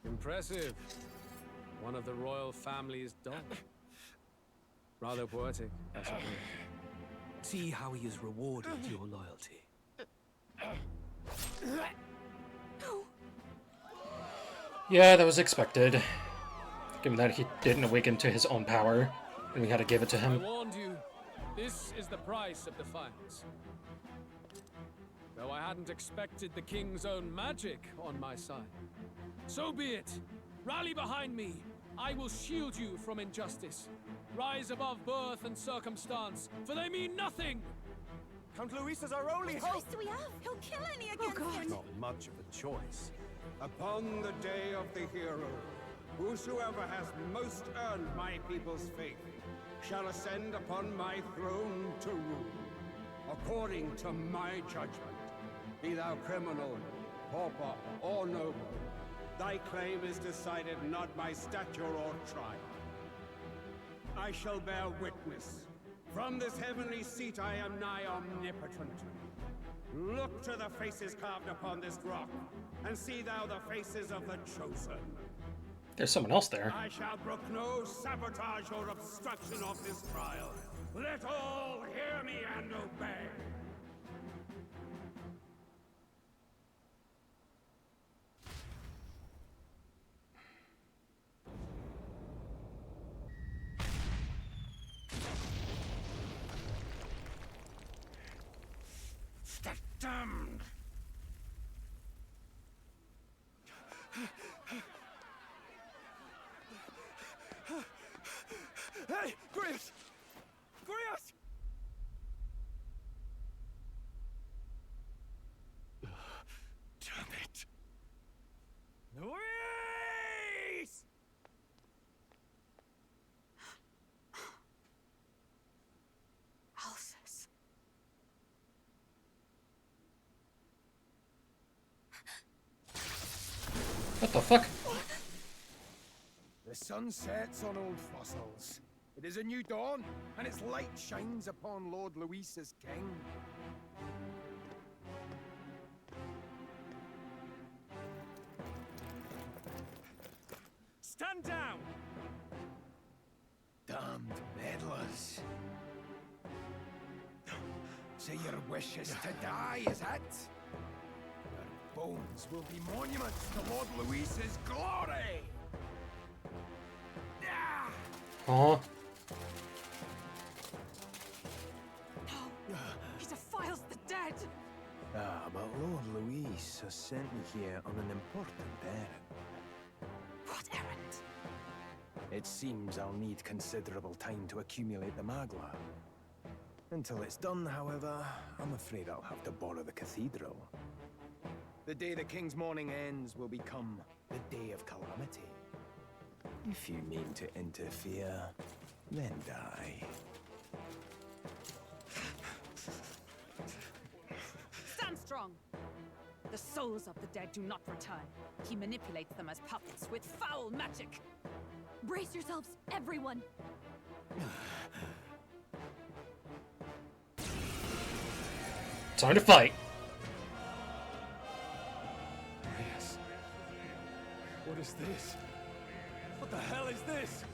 Impressive. One of the royal family's dog. Rather poetic, I suppose. See how he has rewarded your loyalty. Yeah, that was expected. Given that he didn't awaken to his own power, and we had to give it to I him. warned you. This is the price of defiance. Though I hadn't expected the king's own magic on my side. So be it. Rally behind me. I will shield you from injustice. Rise above birth and circumstance, for they mean nothing. Count Luis is our only hope! What choice do we have? He'll kill any against him! Not much of a choice. Upon the day of the hero, whosoever has most earned my people's faith shall ascend upon my throne to rule, according to my judgment. Be thou criminal, pauper, or noble, thy claim is decided not by stature or trial. I shall bear witness. From this heavenly seat I am nigh omnipotent. Look to the faces carved upon this rock, and see thou the faces of the chosen. There's someone else there. I shall brook no sabotage or obstruction of this trial. Let all hear me and obey. Damned! Hey, Grius! Grius! Damn it! Luis! Alcest. What the fuck? The sun sets on old fossils. It is a new dawn, and its light shines upon Lord Luis as king. Stand down! Damned meddlers. So your wish is to die, is it? Your bones will be monuments to Lord Luis's glory! Huh? He defiles the dead! But Lord Luis has sent me here on an important errand. What errand? It seems I'll need considerable time to accumulate the Magla. Until it's done, however, I'm afraid I'll have to borrow the cathedral. The day the King's Morning ends will become the Day of Calamity. If you mean to interfere, then die. Stand strong! The souls of the dead do not return. He manipulates them as puppets with foul magic. Brace yourselves, everyone! Time to fight. Yes. What is this? What the hell is this?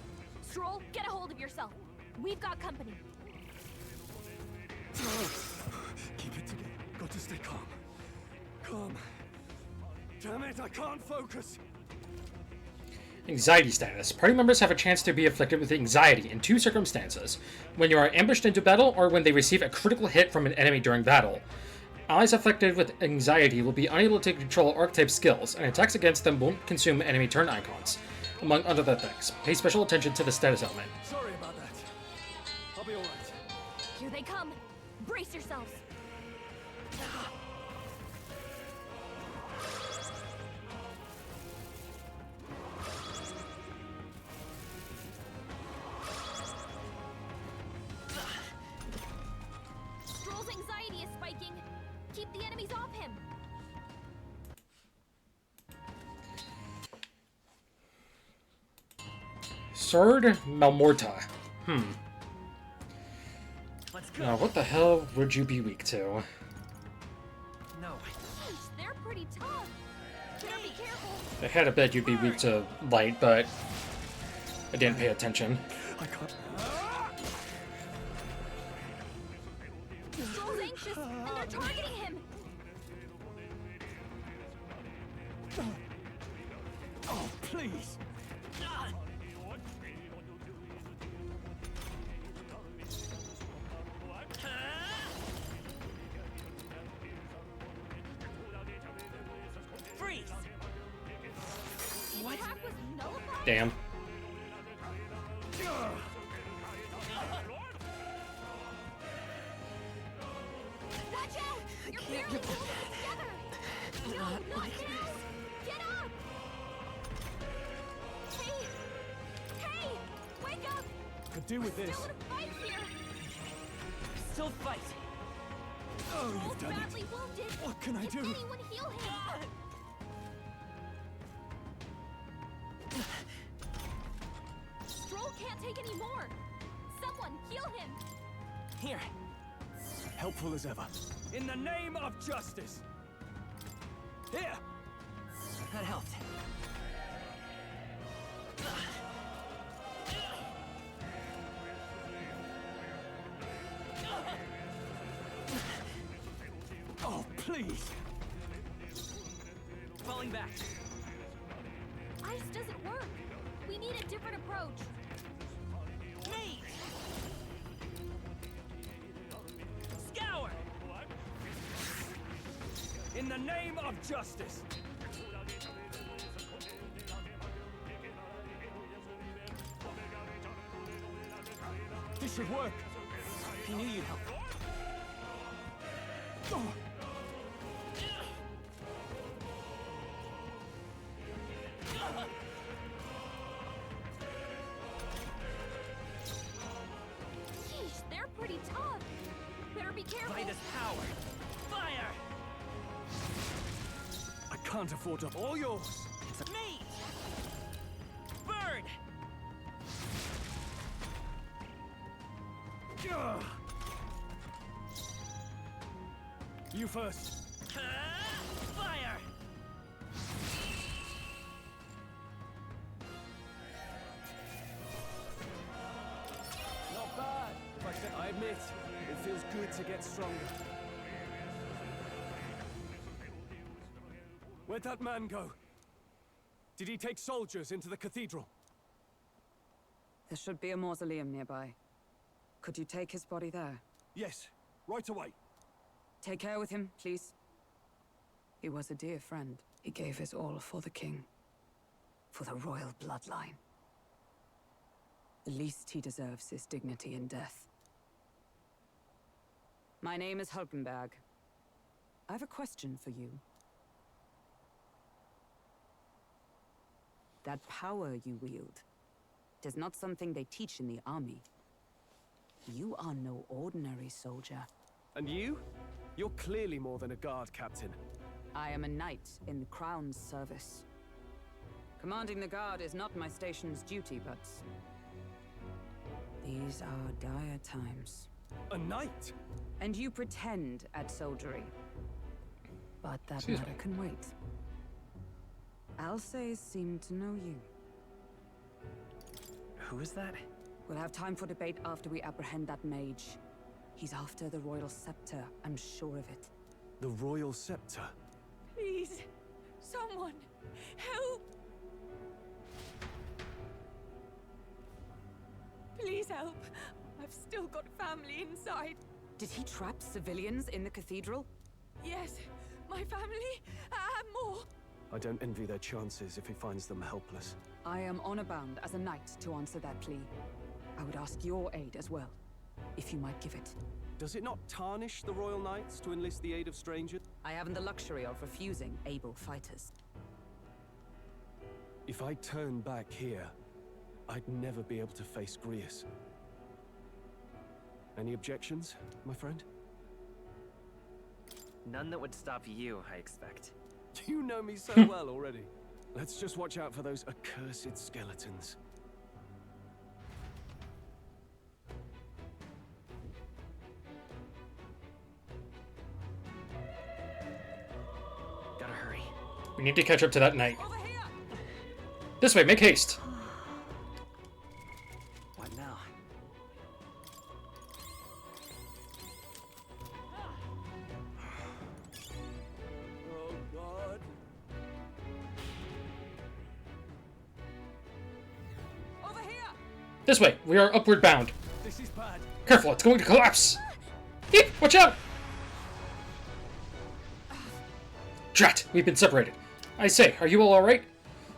Stroll, get a hold of yourself. We've got company. Keep it together. Got to stay calm. Calm. Damn it, I can't focus. Anxiety status. Party members have a chance to be afflicted with anxiety in 2 circumstances. When you are ambushed into battle, or when they receive a critical hit from an enemy during battle. Allies afflicted with anxiety will be unable to control archetype skills, and attacks against them won't consume enemy turn icons, among other things. Pay special attention to the status element. Sorry about that. I'll be alright. Here they come. Brace yourselves. Stroll's anxiety is spiking. Keep the enemies off him. Sword Malmorta. Now, what the hell would you be weak to? No. Sheesh, they're pretty tough. Better be careful. I had a bet you'd be weak to light, but I didn't pay attention. I can't. Stroll's anxious, and they're targeting him. Oh, please. Freeze! The attack was nullified? Damn. Watch out! You're barely holding it together! No, not now! Get up! Hey! Hey! Wake up! Could do with this. Still in a fight here! Still fight! Oh, Stroll's you've done badly it. wounded! What can I do? Anyone heal him! Stroll can't take any more! Someone heal him! Here. Helpful as ever. In the name of justice. Here. That helped. Oh, please. Falling back. Ice doesn't work! We need a different approach! Me! Scour! In the name of justice. This should work. He knew you'd help. Oh. Yeesh, they're pretty tough! Better be careful! Fight his power! Fire! I can't afford to. All yours. It's me! Bird! Ugh. You first. Fire! Not bad. I admit, it feels good to get stronger. Where'd that man go? Did he take soldiers into the cathedral? There should be a mausoleum nearby. Could you take his body there? Yes, right away. Take care with him, please. He was a dear friend. He gave his all for the king. For the royal bloodline. The least he deserves is dignity in death. My name is Hulkenberg. I have a question for you. That power you wield, it is not something they teach in the army. You are no ordinary soldier. And you? You're clearly more than a guard captain. I am a knight in the Crown's service. Commanding the guard is not my station's duty, but... these are dire times. A knight? And you pretend at soldiery. But that matter can wait. Alsays seem to know you. Who is that? We'll have time for debate after we apprehend that mage. He's after the royal scepter, I'm sure of it. The royal scepter? Please, someone, help! Please help. I've still got family inside. Did he trap civilians in the cathedral? Yes, my family, and more. I don't envy their chances if he finds them helpless. I am honor bound as a knight to answer that plea. I would ask your aid as well, if you might give it. Does it not tarnish the Royal Knights to enlist the aid of strangers? I haven't the luxury of refusing able fighters. If I turn back here, I'd never be able to face Grius. Any objections, my friend? None that would stop you, I expect. You know me so well already. Let's just watch out for those accursed skeletons. Gotta hurry. We need to catch up to that knight. This way, make haste. What now? Oh, God. Over here! This way, we are upward bound. This is bad. Careful, it's going to collapse. Eep, watch out! Drat, we've been separated. I say, are you all alright?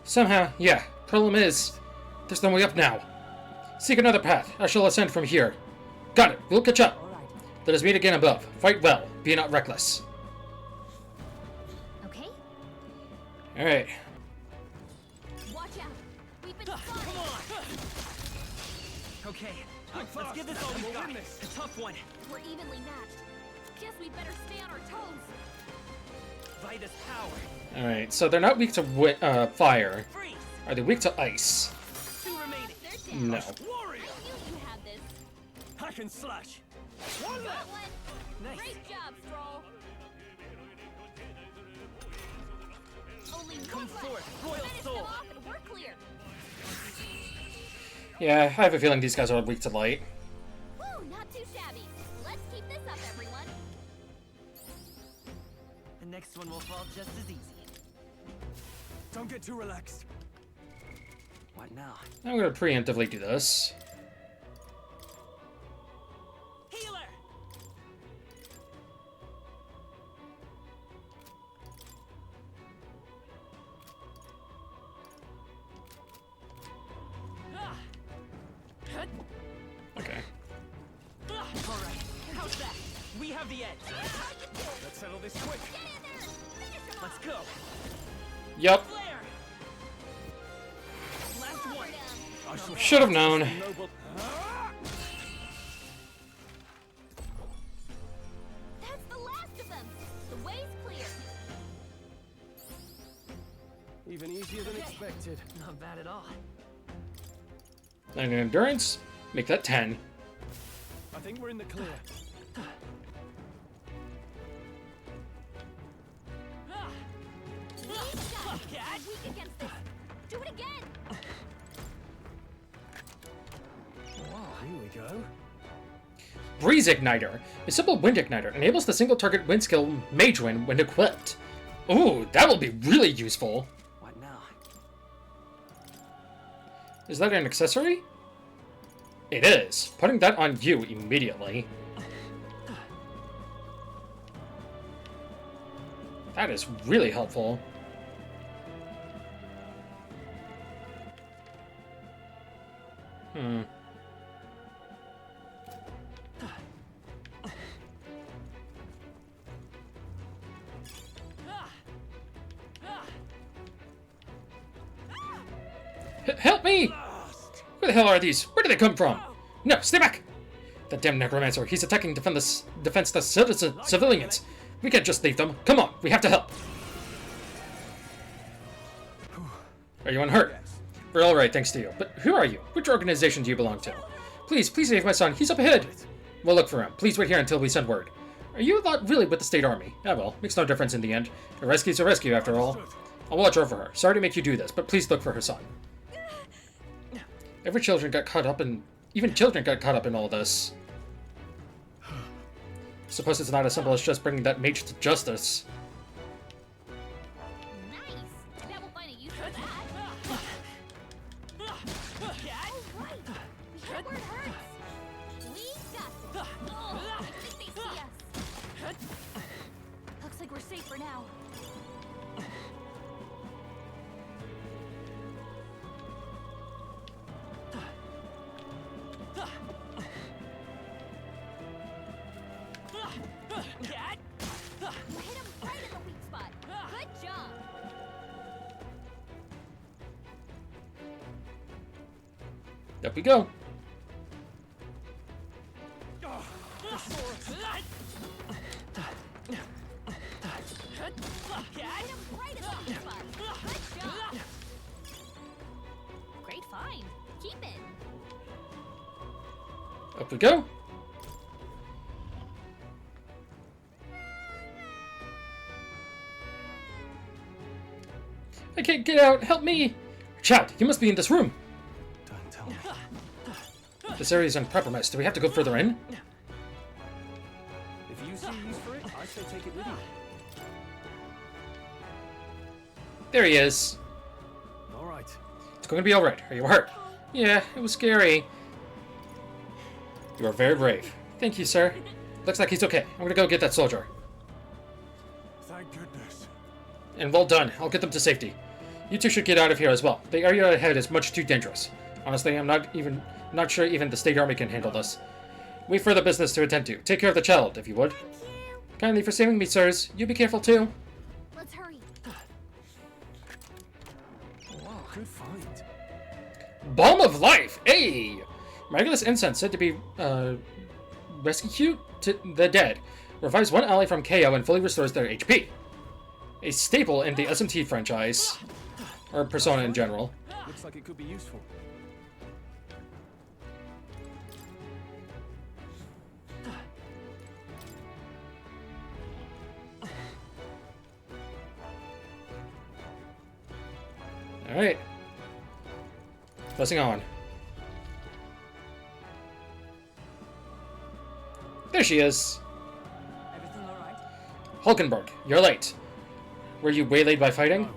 Somehow, yeah. Problem is, there's no way up now. Seek another path. I shall ascend from here. Got it. We'll catch up. Let us meet again above. Fight well. Be not reckless. Okay? Alright. Watch out! We've been Come on! Okay, let's give this all we got. A tough one. We're evenly matched. Guess we better stay on our toes. Vitus power. Alright, so they're not weak to fire. Are they weak to ice? Two remaining. No. Warrior. I knew you had this. Hack and slash. One left. Nice. Great job, Stroll. Only Come one left. forth, Royal Finish Soul. them off and we're clear. Yeah, I have a feeling these guys are weak to light. Woo, not too shabby. Let's keep this up, everyone. The next one will fall just as easy. Don't get too relaxed. What now? I'm going to preemptively do this. Healer. Okay. All right. How's that? We have the edge. Let's settle this quick. Let's go. Yup. Flare. Last one. Should have known. That's the last of them. The way's clear. Even easier than expected. Not bad at all. And endurance, make that 10. I think we're in the clear. We're weak against this. Do it again. Here we go. Breeze Igniter. A simple wind igniter enables the single target wind skill Mage Wind when equipped. Ooh, that will be really useful. What now? Is that an accessory? It is. Putting that on you immediately. That is really helpful. Help me! Where the hell are these? Where did they come from? No, stay back! That damn necromancer, he's attacking defense the civilians. We can't just leave them. Come on, we have to help. Are you unhurt? We're alright, thanks to you. But who are you? Which organization do you belong to? Please save my son. He's up ahead. We'll look for him. Please wait here until we send word. Are you not really with the State Army? Ah well, makes no difference in the end. A rescue's a rescue after all. I'll watch over her. Sorry to make you do this, but please look for her son. Even children got caught up in all this. Suppose it's not as simple as just bringing that mage to justice. Looks like we're safe for now. You hit him right in the weak spot. Good job. Up we go. Great find. Keep it. Up we go. I can't get out. Help me. Child, you must be in this room. Don't tell me. This area is uncompromised. Do we have to go further in? If you see use for it, I say take it with you. There he is. Alright. It's going to be alright. Are you hurt? Yeah, it was scary. You are very brave. Thank you, sir. Looks like he's okay. I'm gonna go get that soldier. Thank goodness. And well done. I'll get them to safety. You two should get out of here as well. The area ahead is much too dangerous. Honestly, I'm not sure even the State Army can handle this. We've further business to attend to. Take care of the child, if you would. Kindly for saving me, sirs. You be careful too. Let's hurry. Wow, good find. Balm of Life! Hey! Miraculous incense said to be, rescue to the dead. Revives one ally from KO and fully restores their HP. A staple in the SMT franchise. Or Persona in general. Looks like it could be useful. Alright. Pressing on. There she is. Everything all right? Hulkenberg, you're late. Were you waylaid by fighting?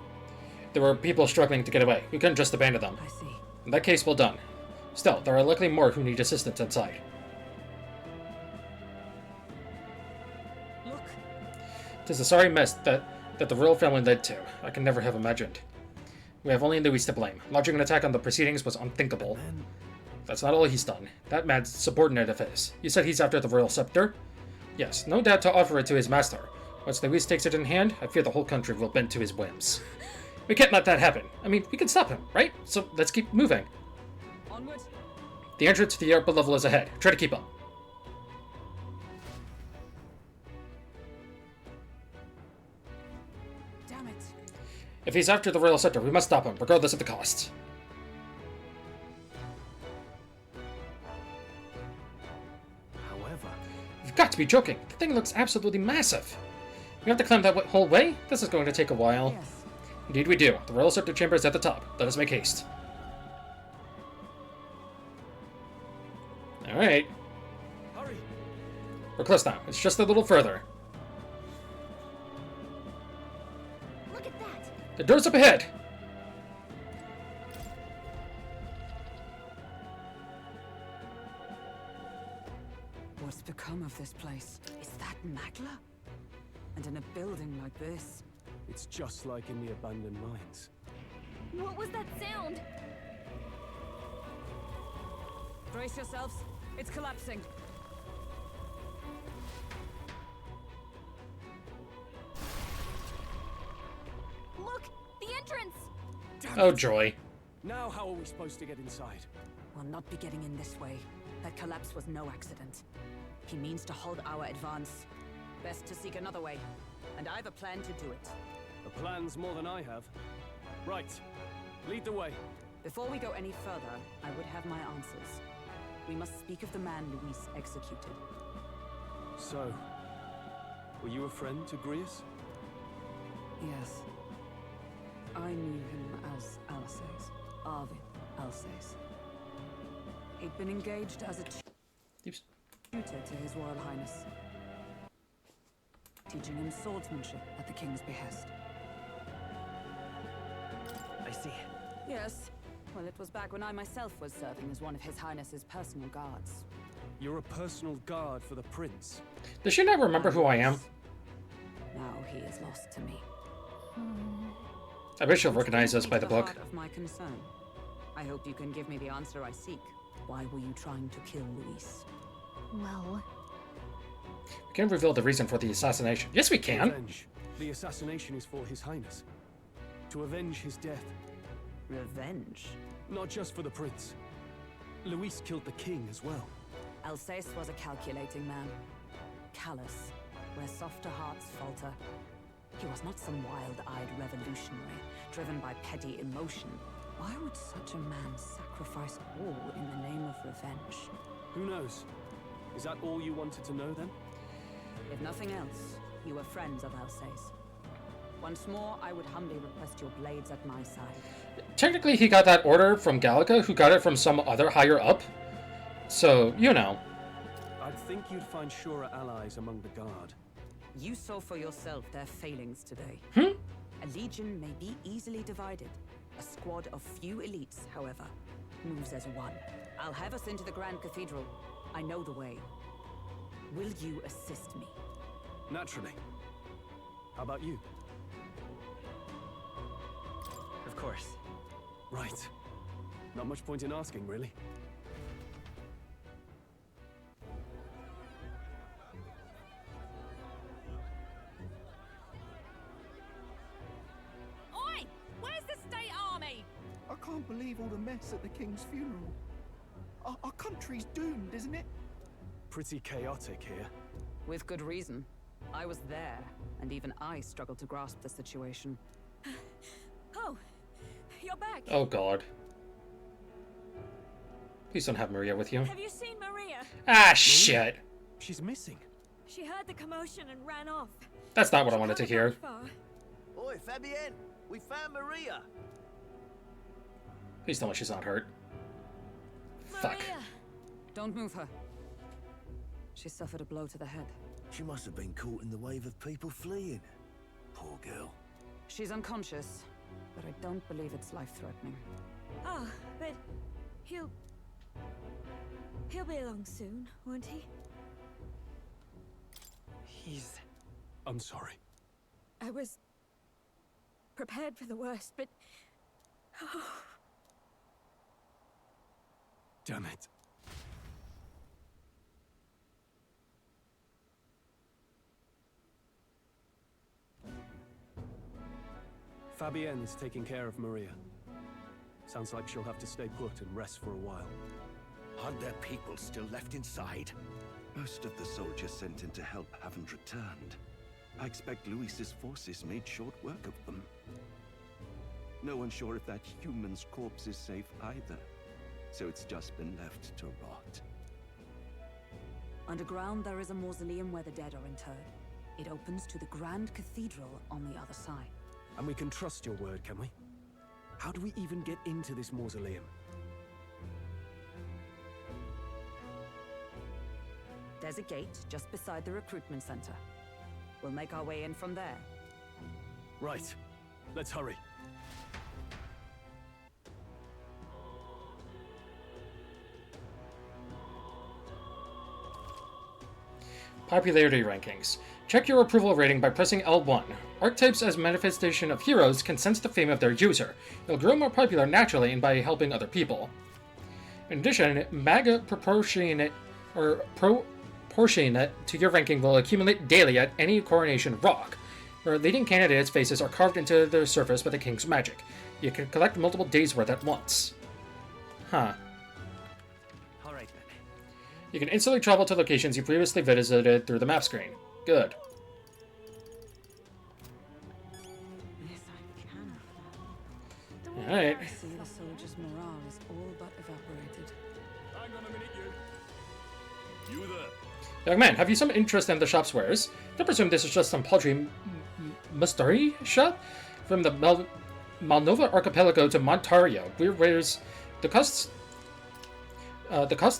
There were people struggling to get away. We couldn't just abandon them. I see. In that case, well done. Still, there are likely more who need assistance inside. Look. Tis a sorry mess that the royal family led to. I can never have imagined. We have only Louis to blame. Launching an attack on the proceedings was unthinkable. That's not all he's done. That man's subordinate of his. You said he's after the royal scepter? Yes, no doubt to offer it to his master. Once Louis takes it in hand, I fear the whole country will bend to his whims. We can't let that happen. I mean, we can stop him, right? So let's keep moving. Onward. The entrance to the upper level is ahead. Try to keep up. Damn it. If he's after the royal scepter, we must stop him, regardless of the cost. However, You've got to be joking. The thing looks absolutely massive. We have to climb that whole way? This is going to take a while. Yes. Indeed we do. The royal scepter chamber is at the top. Let us make haste. Alright. Hurry. We're close now. It's just a little further. Look at that. The door's up ahead. become of this place? Is that Magla? And in a building like this? It's just like in the abandoned mines. What was that sound? Brace yourselves. It's collapsing. Look! The entrance! Oh, joy. Now how are we supposed to get inside? We'll not be getting in this way. That collapse was no accident. He means to halt our advance. Best to seek another way. And I've a plan to do it. A plan's more than I have. Right. Lead the way. Before we go any further, I would have my answers. We must speak of the man Luis executed. So, were you a friend to Grius? Yes. I knew him as Alsace. Arvid Alsace. He'd been engaged as a tutor to His Royal Highness, teaching him swordsmanship at the king's behest. I see. Yes. Well, it was back when I myself was serving as one of His Highness's personal guards. You're a personal guard for the prince. Does she not remember who I am? Now he is lost to me. I bet she'll recognize us by the book. Heart of my concern. I hope you can give me the answer I seek. Why were you trying to kill Luis? Well... We can reveal the reason for the assassination. Yes, we can. Revenge. The assassination is for His Highness. To avenge his death. Revenge? Not just for the prince. Luis killed the king as well. Alsace was a calculating man. Callous, where softer hearts falter. He was not some wild-eyed revolutionary, driven by petty emotion. Why would such a man sacrifice all in the name of revenge? Who knows? Is that all you wanted to know then? If nothing else, you were friends of Alsace. Once more, I would humbly request your blades at my side. Technically, he got that order from Gallica, who got it from some other higher up. So, you know. I'd think you'd find surer allies among the guard. You saw for yourself their failings today. A legion may be easily divided. A squad of few elites, however, moves as one. I'll have us into the Grand Cathedral. I know the way. Will you assist me? Naturally. How about you? Of course. Right. Not much point in asking, really. Oi! Where's the state army? I can't believe all the mess at the king's funeral. Our country's doomed, isn't it? Pretty chaotic here. With good reason. I was there, and even I struggled to grasp the situation. Oh, you're back. Oh, God. Please don't have Maria with you. Have you seen Maria? Ah, shit. She's missing. She heard the commotion and ran off. That's not what I wanted to hear. Oi, Fabienne! We found Maria! Please tell me she's not hurt. Fuck. Don't move her. She suffered a blow to the head. She must have been caught in the wave of people fleeing. Poor girl. She's unconscious, but I don't believe it's life-threatening. Ah, but he'll be along soon, won't he? I'm sorry. I was prepared for the worst, but... Oh. Damn it. Fabienne is taking care of Maria. Sounds like she'll have to stay put and rest for a while. Aren't there people still left inside? Most of the soldiers sent in to help haven't returned. I expect Luis's forces made short work of them. No one's sure if that human's corpse is safe either. So it's just been left to rot. Underground, there is a mausoleum where the dead are interred. It opens to the Grand Cathedral on the other side. And we can trust your word, can we? How do we even get into this mausoleum? There's a gate just beside the recruitment center. We'll make our way in from there. Right. Let's hurry. Popularity rankings. Check your approval rating by pressing L1. Archetypes as manifestation of heroes can sense the fame of their user. They'll grow more popular naturally and by helping other people. In addition, MAGA proportionate to your ranking will accumulate daily at any coronation rock, where leading candidates' faces are carved into the surface by the king's magic. You can collect multiple days' worth at once. Huh. Alright then. You can instantly travel to locations you previously visited through the map screen. Good. Alright. See, the soldiers' morale is all but evaporated. Hang on a minute, you. You there? Young man, have you some interest in the shop's wares? I presume this is just some paltry mustari shop? From the Malnova Archipelago to Montario, the costs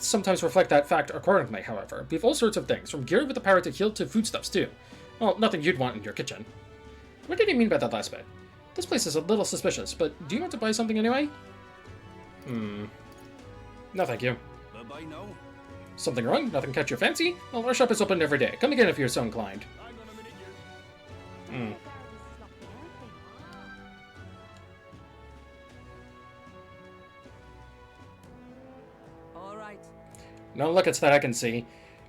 sometimes reflect that fact accordingly, however. We have all sorts of things, from gear with the power to heal to foodstuffs, too. Well, nothing you'd want in your kitchen. What did he mean by that last bit? This place is a little suspicious, but do you want to buy something anyway? No, thank you. Bye-bye now. Something wrong? Nothing catch your fancy? Well, our shop is open every day. Come again if you're so inclined. All right. No lookets that I can see.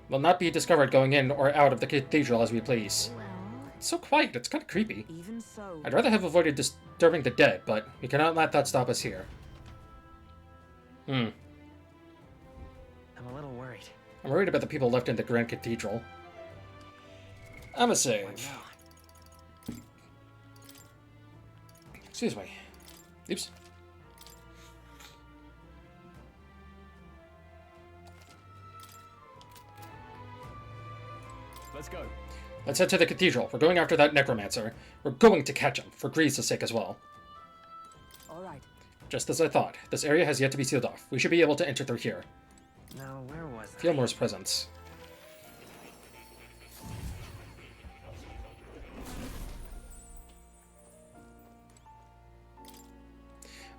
Will not be discovered going in or out of the cathedral as we please. It's so quiet, it's kind of creepy. Even so. I'd rather have avoided disturbing the dead, but we cannot let that stop us here. I'm a little worried. I'm worried about the people left in the Grand Cathedral. I'm a save. Excuse me. Oops. Let's go. Let's head to the cathedral. We're going after that necromancer. We're going to catch him, for Grease's sake as well. All right. Just as I thought. This area has yet to be sealed off. We should be able to enter through here. Now, where was I? Feel Moore's presence.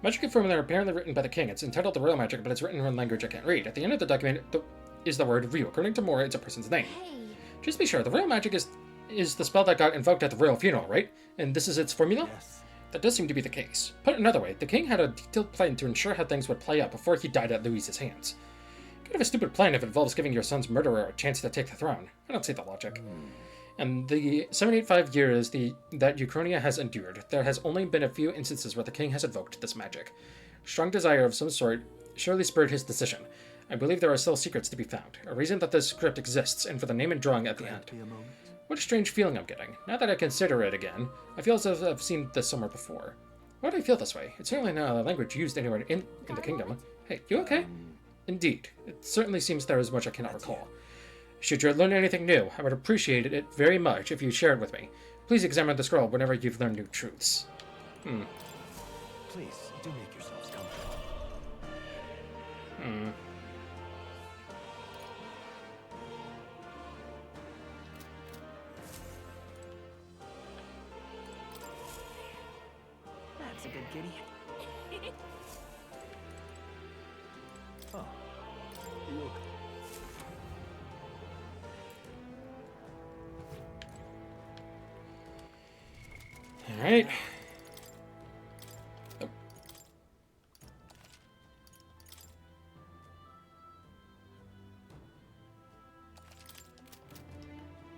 Magic formula apparently written by the king. It's entitled The Royal Magic, but it's written in a language I can't read. At the end of the document is the word Ryu. According to Moore, it's a person's name. Hey. Just to be sure, the Royal Magic is the spell that got invoked at the royal funeral, right? And this is its formula? Yes. That does seem to be the case. Put another way, the king had a detailed plan to ensure how things would play out before he died at Louise's hands. Kind of a stupid plan if it involves giving your son's murderer a chance to take the throne. I don't see the logic. And the 785 years that Uchronia has endured, there has only been a few instances where the king has invoked this magic. Strong desire of some sort surely spurred his decision. I believe there are still secrets to be found, a reason that this script exists, and for the name and drawing at the end. What a strange feeling I'm getting. Now that I consider it again, I feel as if I've seen this somewhere before. Why do I feel this way? It's certainly not a language used anywhere in the kingdom. Hey, you okay? Indeed. It certainly seems there is much I cannot recall. Should you learn anything new, I would appreciate it very much if you share it with me. Please examine the scroll whenever you've learned new truths. Please, do make yourselves comfortable. That's a good kitty. Oh. Look. Alright. Oh.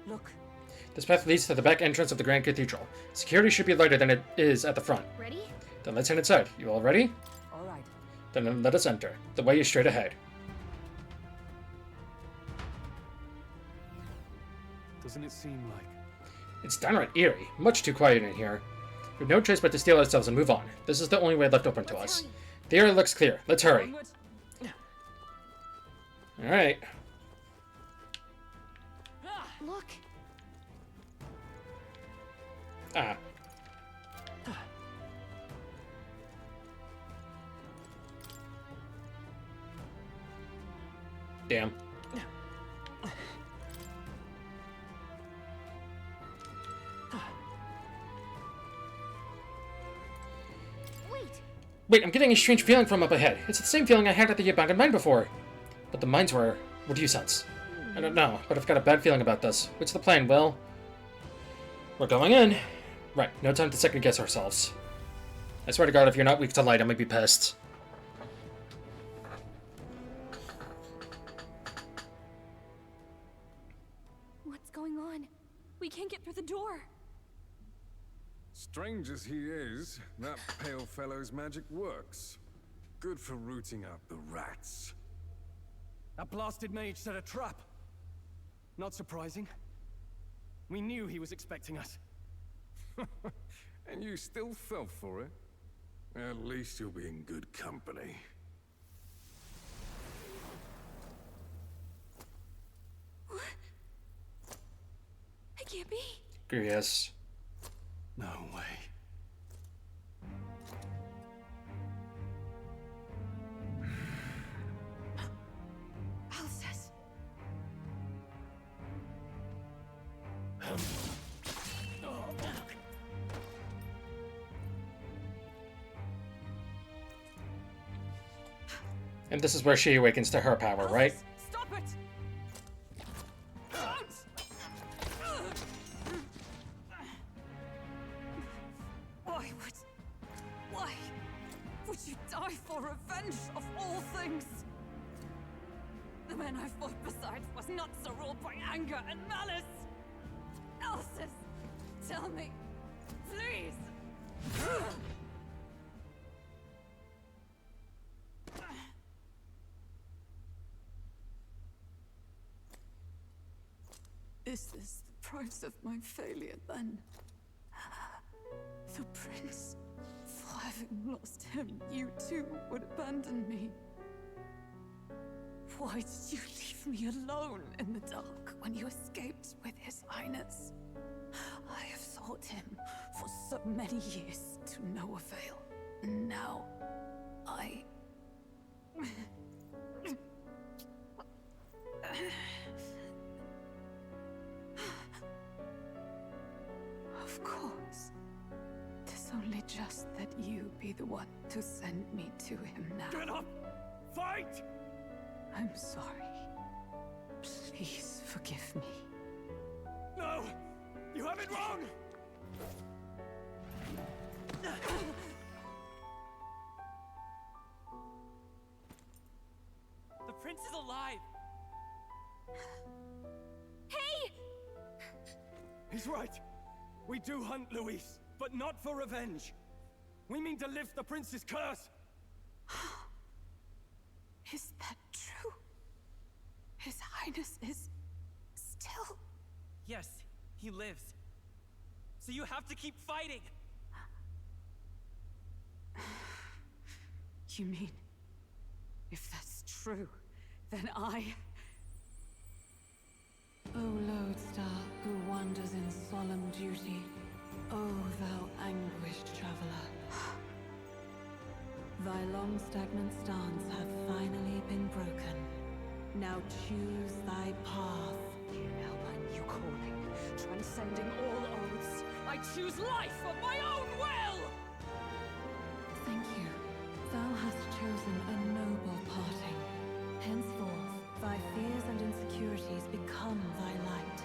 Look. This path leads to the back entrance of the Grand Cathedral. Security should be lighter than it is at the front. Ready? Then let's head inside. You all ready? All right. Then let us enter. The way is straight ahead. Doesn't it seem like... It's downright eerie. Much too quiet in here. We've no choice but to steal ourselves and move on. This is the only way left open to us. The area looks clear. Let's hurry. Alright. Look. Ah. Damn. Wait, I'm getting a strange feeling from up ahead. It's the same feeling I had at the abandoned mine before. But the mines were... What do you sense? I don't know, but I've got a bad feeling about this. What's the plan, Will? We're going in. Right, no time to second guess ourselves. I swear to God, if you're not weak to light, I might be pissed. What's going on? We can't get through the door. Strange as he is, that pale fellow's magic works. Good for rooting out the rats. That blasted mage set a trap. Not surprising. We knew he was expecting us. And you still fell for it? At least you'll be in good company. It can't be. Yes. No way. Alcest. And this is where she awakens to her power, right? Stop it! Why would you die for revenge of all things? The men I fought beside was not so ruled by anger and malice. Alcest, tell me, please. Is this the price of my failure, then? The prince, for having lost him, you too would abandon me. Why did you leave me alone in the dark when you escaped with his highness? I have sought him for so many years to no avail, and now I... Of course. 'Tis only just that you be the one to send me to him now. Get up! Fight! I'm sorry. Please forgive me. No! You have it wrong! The prince is alive! Hey! He's right. We do hunt Luis, but not for revenge. We mean to lift the prince's curse. Is that true? His highness is still... Yes, he lives. So you have to keep fighting! You mean, if that's true, then I... O lodestar who wanders in solemn duty, O thou anguished traveler. Thy long stagnant stance hath finally been broken. Now choose thy path. Now my new calling, transcending all oaths, I choose life of my own will! Thank you. Thou hast chosen a noble parting. Henceforth, thy fears and insecurities become thy light.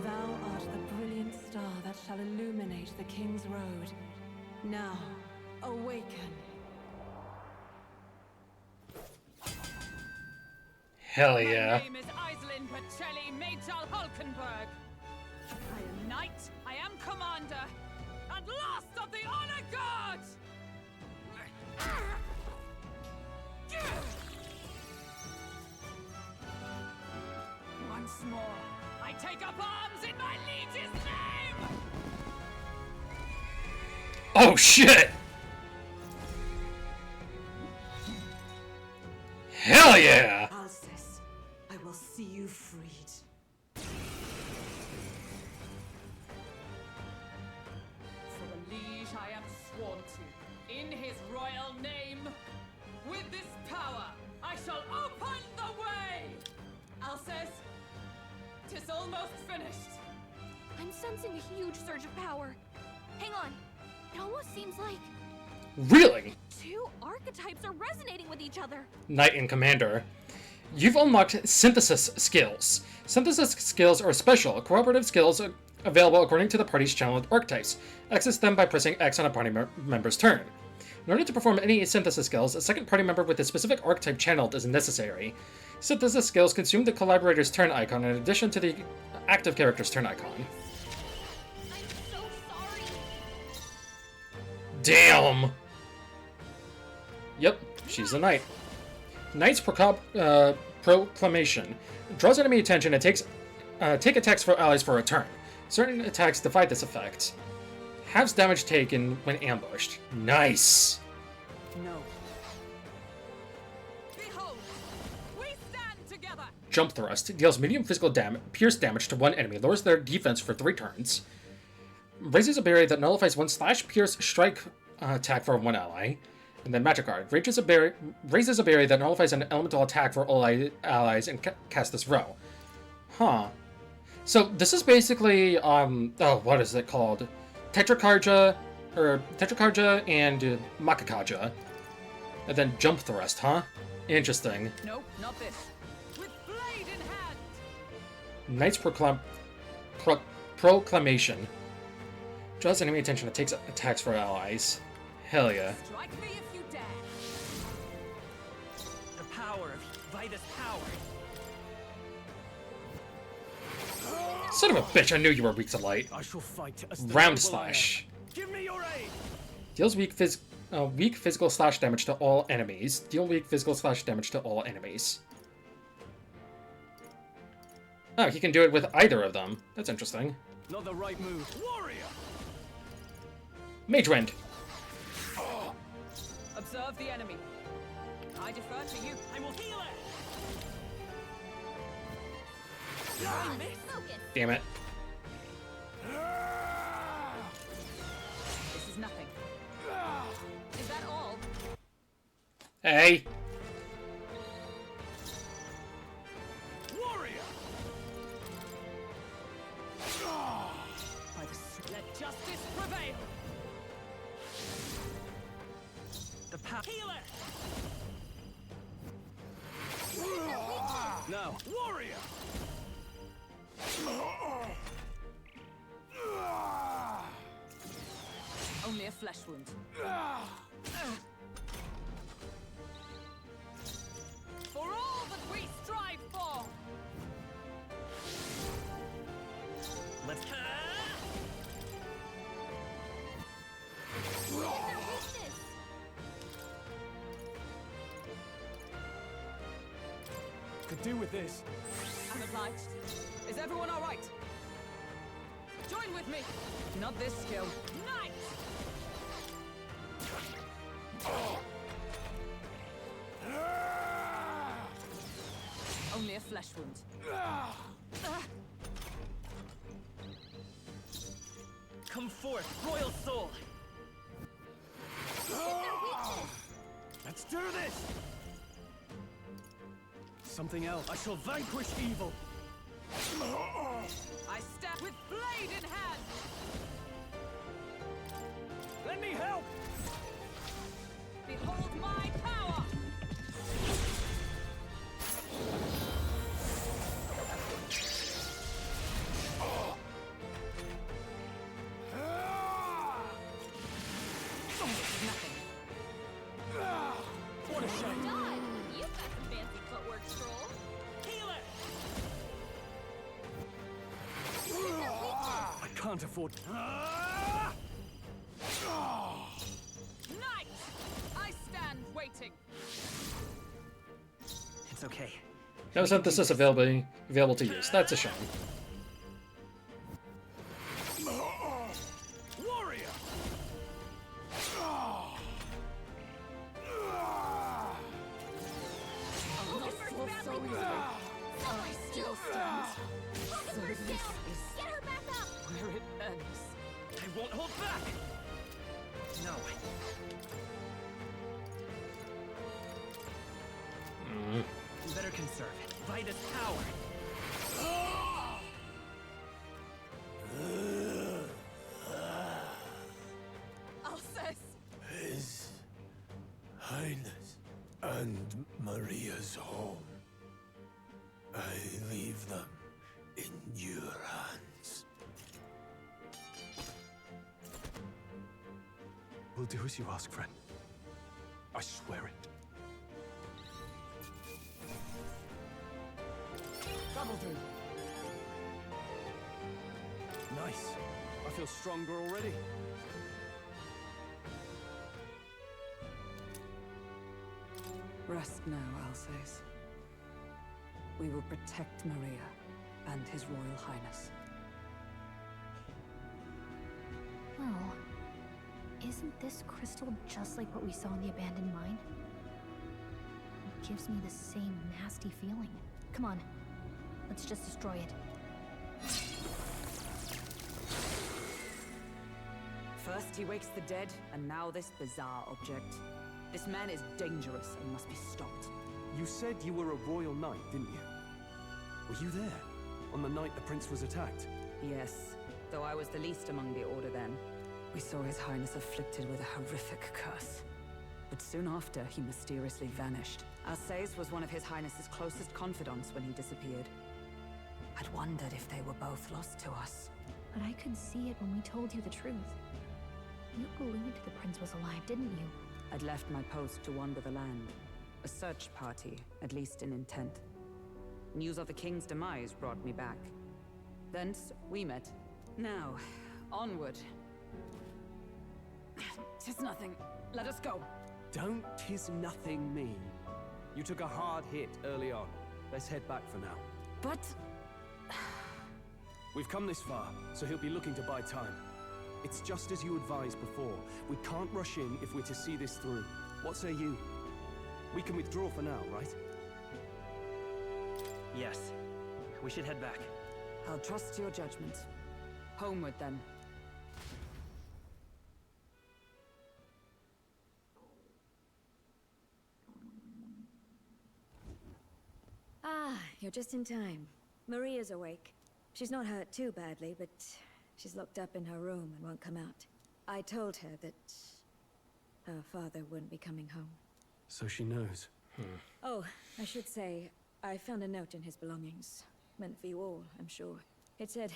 Thou art the brilliant star that shall illuminate the King's Road. Now, awaken. Hell yeah. My name is Iselin Pacelli Majal Hulkenberg. I am knight, I am commander, and last of the honor guard! Once more, I take up arms in my liege's name! Oh shit! Hell yeah! Alcest, I will see you freed. For the liege I am sworn to, in his royal name, with this power, I shall open the way! Alcest, 'tis almost finished. I'm sensing a huge surge of power. Hang on. It almost seems like Really? two archetypes are resonating with each other. Knight and Commander. You've unlocked synthesis skills. Synthesis skills are special, cooperative skills available according to the party's channeled archetypes. Access them by pressing X on a party member's turn. In order to perform any synthesis skills, a second party member with a specific archetype channeled is necessary. Synthesis skills consume the collaborator's turn icon in addition to the active character's turn icon. I'm so sorry. Damn! Yep, she's a knight. Knight's Proclamation. Draws enemy attention and take attacks for allies for a turn. Certain attacks defy this effect. Halves damage taken when ambushed. Nice! No. Behold, we stand together. Jump Thrust. Deals medium physical pierce damage to one enemy. Lowers their defense for 3 turns. Raises a barrier that nullifies one /pierce strike attack for one ally. And then Magic Guard. Raises a barrier that nullifies an elemental attack for all allies and cast this row. Huh. So this is basically, what is it called? Tetrakarja and Makakaja. And then Jump Thrust, huh? Interesting. Nope, not this. With blade in hand. Knight's Proclamation. Draws enemy attention and takes attacks for allies. Hell yeah. Strike me if you dare. The power of Vitus power. Son of a bitch, I knew you were weak to light. I shall fight as Round Slash. Give me your aid. Deals weak physical slash damage to all enemies. Deal weak physical slash damage to all enemies. Oh, he can do it with either of them. That's interesting. Not the right move. Warrior. Mage Wind. Observe the enemy. I defer to you. I will heal it. Damn it. This is nothing. Is that all? Hey. Warrior. Let justice prevail. The power. Heal it. Now, warrior. Only a flesh wound. For all that we strive for. Let's. Could do with this. I'm obliged. Is everyone all right? Join with me. Not this skill. Knight! Only a flesh wound. Come forth, royal soul. Let's do this. Something else. I shall vanquish evil. I stab with blade in hand. Let me help. Behold my power. Nothing. What a shame. Done. You've got some fancy footwork, Stroll. Heal it. I can't afford. Knight! I stand waiting. It's okay. No synthesis available to use. That's a shame. Warrior. I still stand. Focus her down. Get her back up. Where it ends. I won't hold back. No. You better conserve Vitus power. Alcest! His Highness and Maria's home. leave them in your hands. We'll do as you ask, friend. I swear it. That'll do. Nice. I feel stronger already. Rest now, Alsace. We will protect Maria and His Royal Highness. Well, isn't this crystal just like what we saw in the abandoned mine? It gives me the same nasty feeling. Come on, let's just destroy it. First he wakes the dead, and now this bizarre object. This man is dangerous and must be stopped. You said you were a royal knight, didn't you? Were you there? On the night the prince was attacked? Yes, though I was the least among the Order then. We saw His Highness afflicted with a horrific curse. But soon after, he mysteriously vanished. Alsace was one of His Highness's closest confidants when he disappeared. I'd wondered if they were both lost to us. But I could see it when we told you the truth. You believed the prince was alive, didn't you? I'd left my post to wander the land. A search party, at least in intent. News of the king's demise brought me back. Thence, we met. Now, onward. Tis nothing. Let us go. Don't tis nothing me. You took a hard hit early on. Let's head back for now. But... We've come this far, so he'll be looking to buy time. It's just as you advised before. We can't rush in if we're to see this through. What say you? We can withdraw for now, right? Yes. We should head back. I'll trust your judgment. Homeward, then. Ah, you're just in time. Maria's awake. She's not hurt too badly, but she's locked up in her room and won't come out. I told her that her father wouldn't be coming home. So she knows. Oh, I should say, I found a note in his belongings. Meant for you all, I'm sure. It said,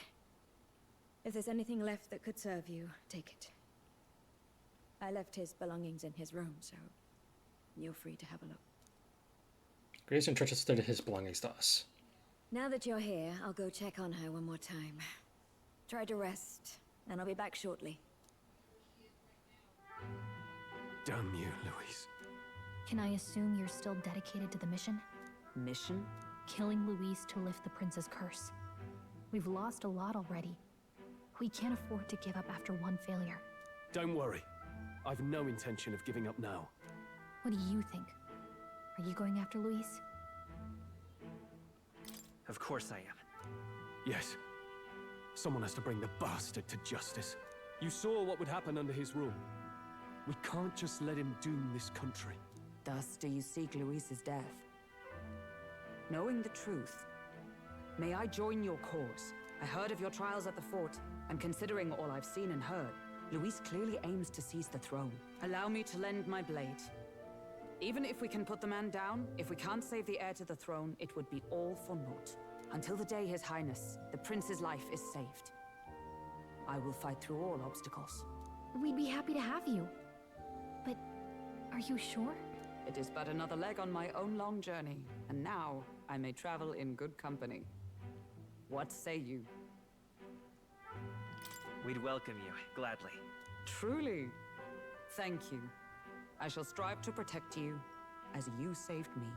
if there's anything left that could serve you, take it. I left his belongings in his room, so you're free to have a look. Grace entrusted his belongings to us. Now that you're here, I'll go check on her one more time. Try to rest, and I'll be back shortly. Damn you, Louise. Can I assume you're still dedicated to the mission? Mission? Killing Louise to lift the prince's curse. We've lost a lot already. We can't afford to give up after one failure. Don't worry. I've no intention of giving up now. What do you think? Are you going after Louise? Of course I am. Yes. Someone has to bring the bastard to justice. You saw what would happen under his rule. We can't just let him doom this country. Thus do you seek Louise's death? Knowing the truth, may I join your cause? I heard of your trials at the fort, and considering all I've seen and heard, Louise clearly aims to seize the throne. Allow me to lend my blade. Even if we can put the man down, if we can't save the heir to the throne, it would be all for naught. Until the day His Highness, the prince's life is saved. I will fight through all obstacles. We'd be happy to have you. But are you sure? It is but another leg on my own long journey, and now I may travel in good company. What say you? We'd welcome you, gladly. Truly? Thank you. I shall strive to protect you, as you saved me.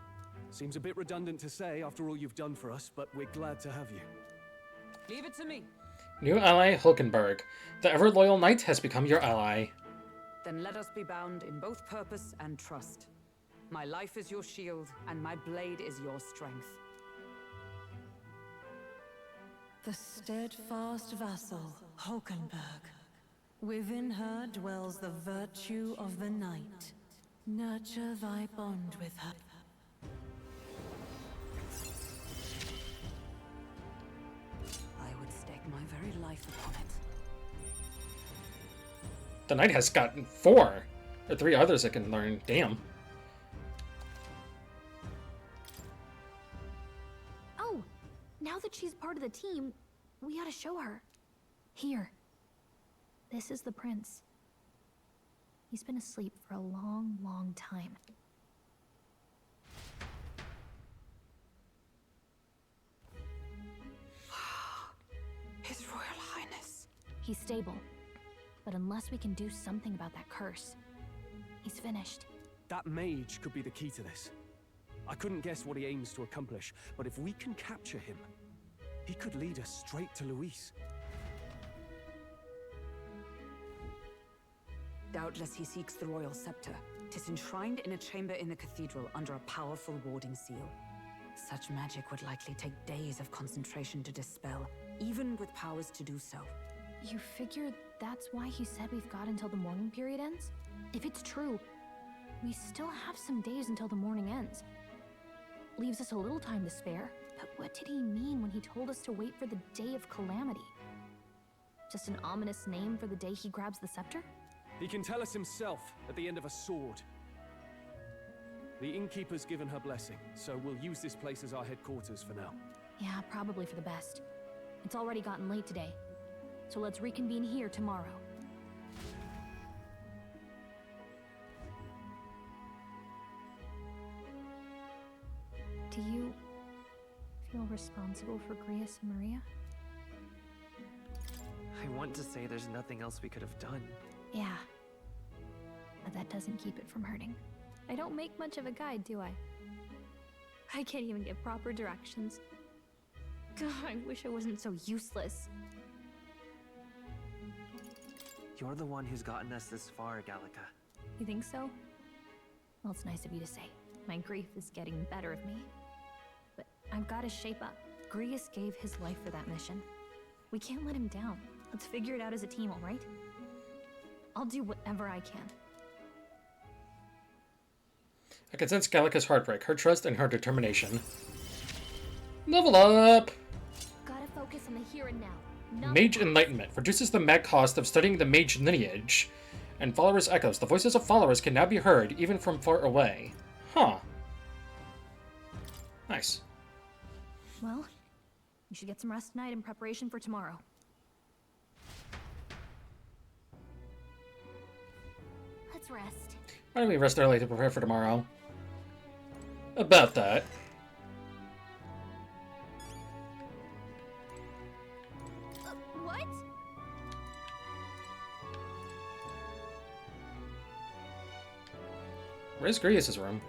Seems a bit redundant to say after all you've done for us, but we're glad to have you. Leave it to me. New ally, Hulkenberg. The ever-loyal knight has become your ally. Then let us be bound in both purpose and trust. My life is your shield, and my blade is your strength. The steadfast vassal, Hulkenberg. Within her dwells the virtue of the knight. Nurture thy bond with her. I would stake my very life upon it. The knight has gotten 4. Or 3 others it can learn. Damn. Oh, now part of the team, we ought to show her. Here. This is the prince. He's been asleep for a long, long time. His Royal Highness. He's stable. But unless we can do something about that curse, he's finished. That mage could be the key to this. I couldn't guess what he aims to accomplish, but if we can capture him, he could lead us straight to Luis. Doubtless he seeks the royal scepter. 'Tis enshrined in a chamber in the cathedral under a powerful warding seal. Such magic would likely take days of concentration to dispel, even with powers to do so. You figure that's why he said we've got until the mourning period ends? If it's true, we still have some days until the mourning ends. Leaves us a little time to spare. But what did he mean when he told us to wait for the day of calamity? Just an ominous name for the day he grabs the scepter? He can tell us himself at the end of a sword. The innkeeper's given her blessing, so we'll use this place as our headquarters for now. Yeah, probably for the best. It's already gotten late today, so let's reconvene here tomorrow. Do you feel responsible for Grius and Maria? I want to say there's nothing else we could have done. Yeah. But that doesn't keep it from hurting. I don't make much of a guide, do I? I can't even get proper directions. God, I wish I wasn't so useless. You're the one who's gotten us this far, Gallica. You think so? Well, it's nice of you to say. My grief is getting the better of me. But I've got to shape up. Grius gave his life for that mission. We can't let him down. Let's figure it out as a team, all right? I'll do whatever I can. I can sense Gallica's heartbreak, her trust, and her determination. Level up! Gotta focus on the here and now. Mage Enlightenment reduces the mag cost of studying the mage lineage. And followers' echoes. The voices of followers can now be heard, even from far away. Huh. Nice. Well, you should get some rest tonight in preparation for tomorrow. Let's rest. Why don't we rest early to prepare for tomorrow? About that. What? Where's Grius' room?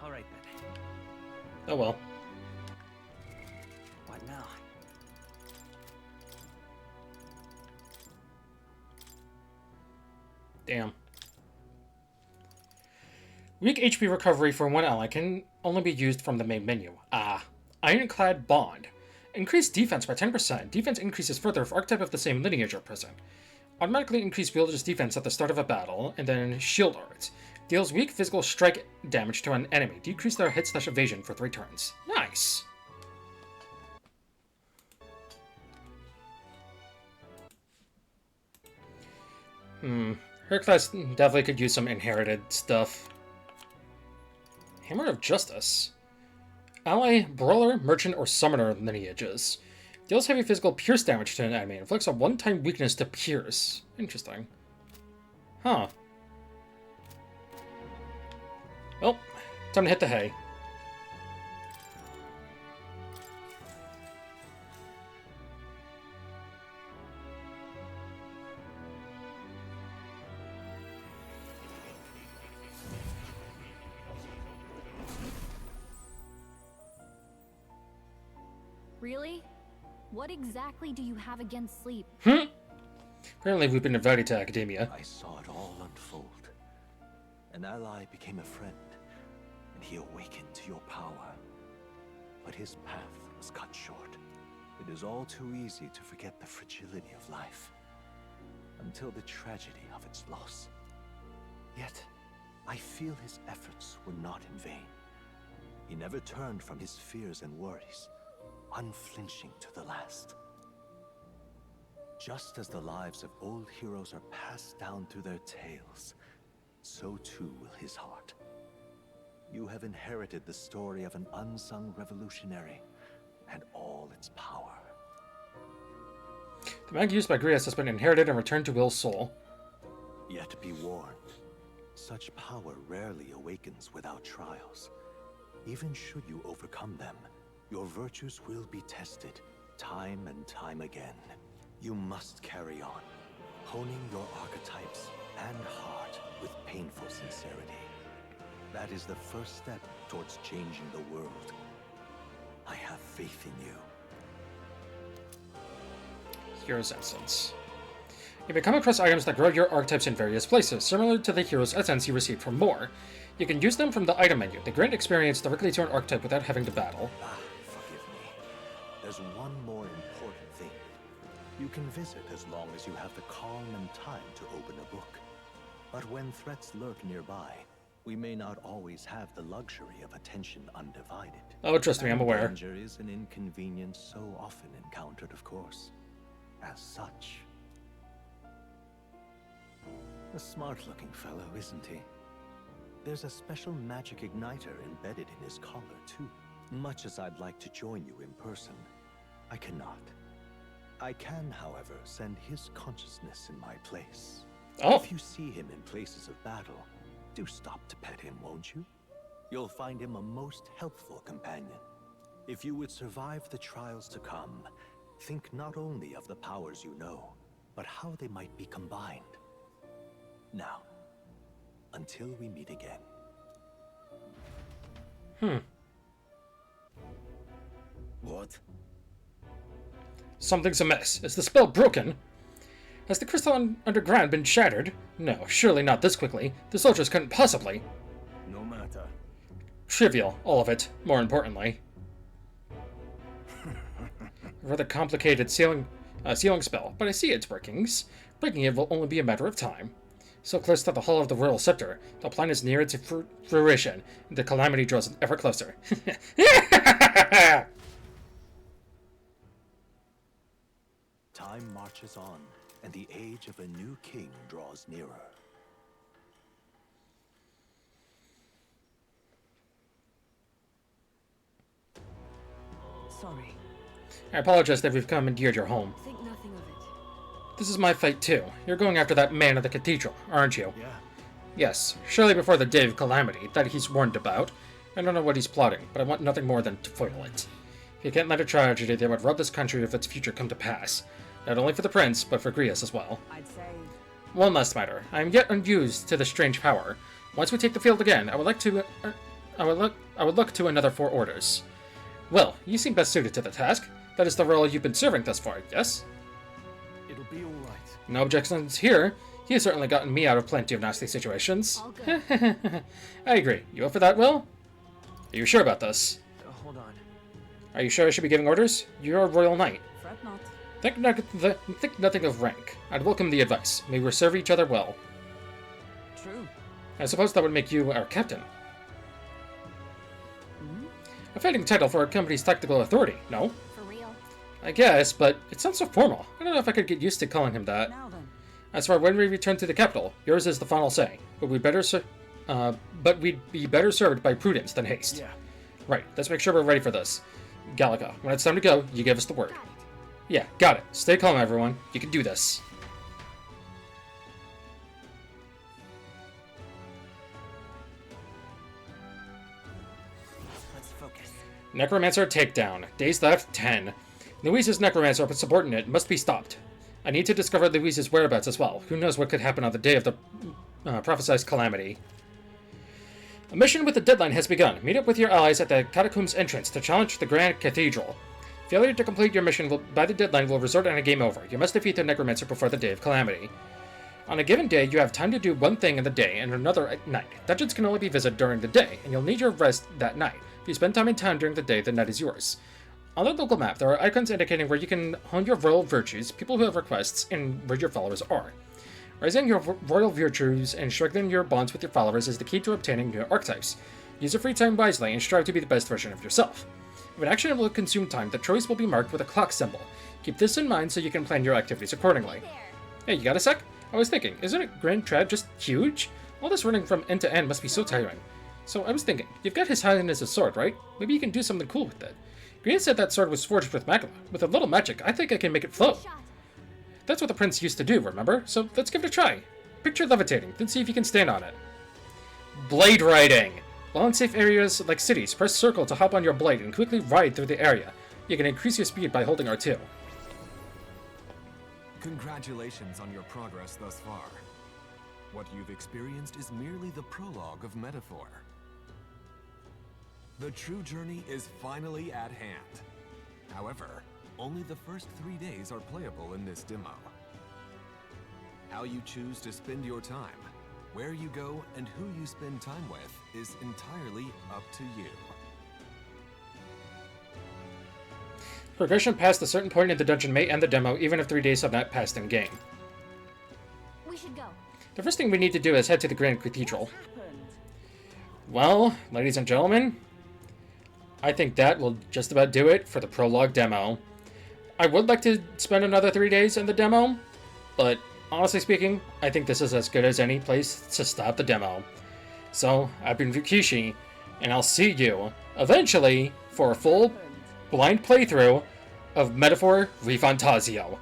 All right then. Oh well. What now? Damn. Weak HP recovery for one ally can only be used from the main menu. Ah. Ironclad Bond. Increased defense by 10%. Defense increases further if archetype of the same lineage are present. Automatically increase wielders' defense at the start of a battle, and then Shield Art. Deals weak physical strike damage to an enemy. Decrease their hit/evasion for 3 turns. Nice! Her class definitely could use some inherited stuff. Hammer of Justice. Ally, Brawler, Merchant, or Summoner lineages. Deals heavy physical pierce damage to an enemy. Inflicts a one-time weakness to pierce. Interesting. Huh. Well, time to hit the hay. Really? What exactly do you have against sleep? Apparently we've been invited to academia. I saw it all unfold. An ally became a friend, and he awakened to your power. But his path was cut short. It is all too easy to forget the fragility of life, until the tragedy of its loss. Yet, I feel his efforts were not in vain. He never turned from his fears and worries, unflinching to the last. Just as the lives of old heroes are passed down through their tales, so too will his heart. You have inherited the story of an unsung revolutionary and all its power. The magic used by Grius has been inherited and returned to Will's soul. Yet be warned, such power rarely awakens without trials. Even should you overcome them, your virtues will be tested, time and time again. You must carry on, honing your archetypes and heart with painful sincerity. That is the first step towards changing the world. I have faith in you. Hero's Essence. You may come across items that grow your archetypes in various places, similar to the Hero's Essence you received from Moore. You can use them from the item menu. They grant experience directly to an archetype without having to battle. Forgive me. There's one more important thing. You can visit as long as you have the calm and time to open a book. But when threats lurk nearby, we may not always have the luxury of attention undivided. Oh, trust me, I'm aware. Danger is an inconvenience so often encountered, of course. As such. A smart-looking fellow, isn't he? There's a special magic igniter embedded in his collar, too. Much as I'd like to join you in person, I cannot. I can, however, send his consciousness in my place. Oh. If you see him in places of battle, do stop to pet him, won't you? You'll find him a most helpful companion. If you would survive the trials to come, think not only of the powers you know, but how they might be combined. Now, until we meet again. What? Something's amiss. Is the spell broken? Has the crystal underground been shattered? No, surely not this quickly. The soldiers couldn't possibly. No matter. Trivial, all of it, more importantly. A rather complicated sealing spell, but I see its workings. Breaking it will only be a matter of time. So close to the Hall of the Royal Scepter, the plan is near its fruition, and the calamity draws ever closer. Time marches on, and the age of a new king draws nearer. Sorry. I apologize that we've commandeered your home. Think nothing of it. This is my fight too. You're going after that man at the cathedral, aren't you? Yeah. Yes, surely before the day of calamity that he's warned about. I don't know what he's plotting, but I want nothing more than to foil it. If you can't let a tragedy that would rob this country of its future come to pass, not only for the prince, but for Grius as well. I'd say... One last matter. I am yet unused to the strange power. Once we take the field again, I would look to another 4 orders. Well, you seem best suited to the task. That is the role you've been serving thus far, yes? It'll be all right. No objections here. He has certainly gotten me out of plenty of nasty situations. All good. I agree. You up for that, Will? Are you sure about this? Hold on. Are you sure I should be giving orders? You're a royal knight. Fret not. Think nothing of rank. I'd welcome the advice. May we serve each other well. True. I suppose that would make you our captain. A fitting title for a company's tactical authority, no? For real. I guess, but it sounds so formal. I don't know if I could get used to calling him that. Now then. As for when we return to the capital, yours is the final say. But we'd be better served by prudence than haste. Yeah. Right, let's make sure we're ready for this. Gallica, when it's time to go, you give us the word. Yeah, got it. Stay calm, everyone. You can do this. Let's focus. Necromancer takedown. Days left, 10. Louise's necromancer subordinate must be stopped. I need to discover Louise's whereabouts as well. Who knows what could happen on the day of the prophesized calamity. A mission with a deadline has begun. Meet up with your allies at the catacombs entrance to challenge the Grand Cathedral. Failure to complete your mission by the deadline will result in a game over. You must defeat the necromancer before the day of calamity. On a given day, you have time to do one thing in the day and another at night. Dungeons can only be visited during the day, and you'll need your rest that night. If you spend time in town during the day, the night is yours. On the local map, there are icons indicating where you can hone your royal virtues, people who have requests, and where your followers are. Raising your royal virtues and strengthening your bonds with your followers is the key to obtaining new archetypes. Use your free time wisely and strive to be the best version of yourself. If an action will consume time, the choice will be marked with a clock symbol. Keep this in mind so you can plan your activities accordingly. Hey, you got a sec? I was thinking, isn't it Grand Trad just huge? All this running from end to end must be so tiring. So I was thinking, you've got His Highness's sword, right? Maybe you can do something cool with it. Green said that sword was forged with magma. With a little magic, I think I can make it float. That's what the prince used to do, remember? So let's give it a try. Picture levitating, then see if you can stand on it. Blade riding! While in safe areas like cities, press circle to hop on your blade and quickly ride through the area. You can increase your speed by holding R2. Congratulations on your progress thus far. What you've experienced is merely the prologue of Metaphor. The true journey is finally at hand. However, only the first 3 days are playable in this demo. How you choose to spend your time, where you go, and who you spend time with is entirely up to you. Progression past a certain point in the dungeon may end the demo, even if 3 days have not passed in-game. We should go. The first thing we need to do is head to the Grand Cathedral. Well, ladies and gentlemen, I think that will just about do it for the prologue demo. I would like to spend another 3 days in the demo, but honestly speaking, I think this is as good as any place to stop the demo. So, I've been Rikishi, and I'll see you, eventually, for a full blind playthrough of Metaphor ReFantazio.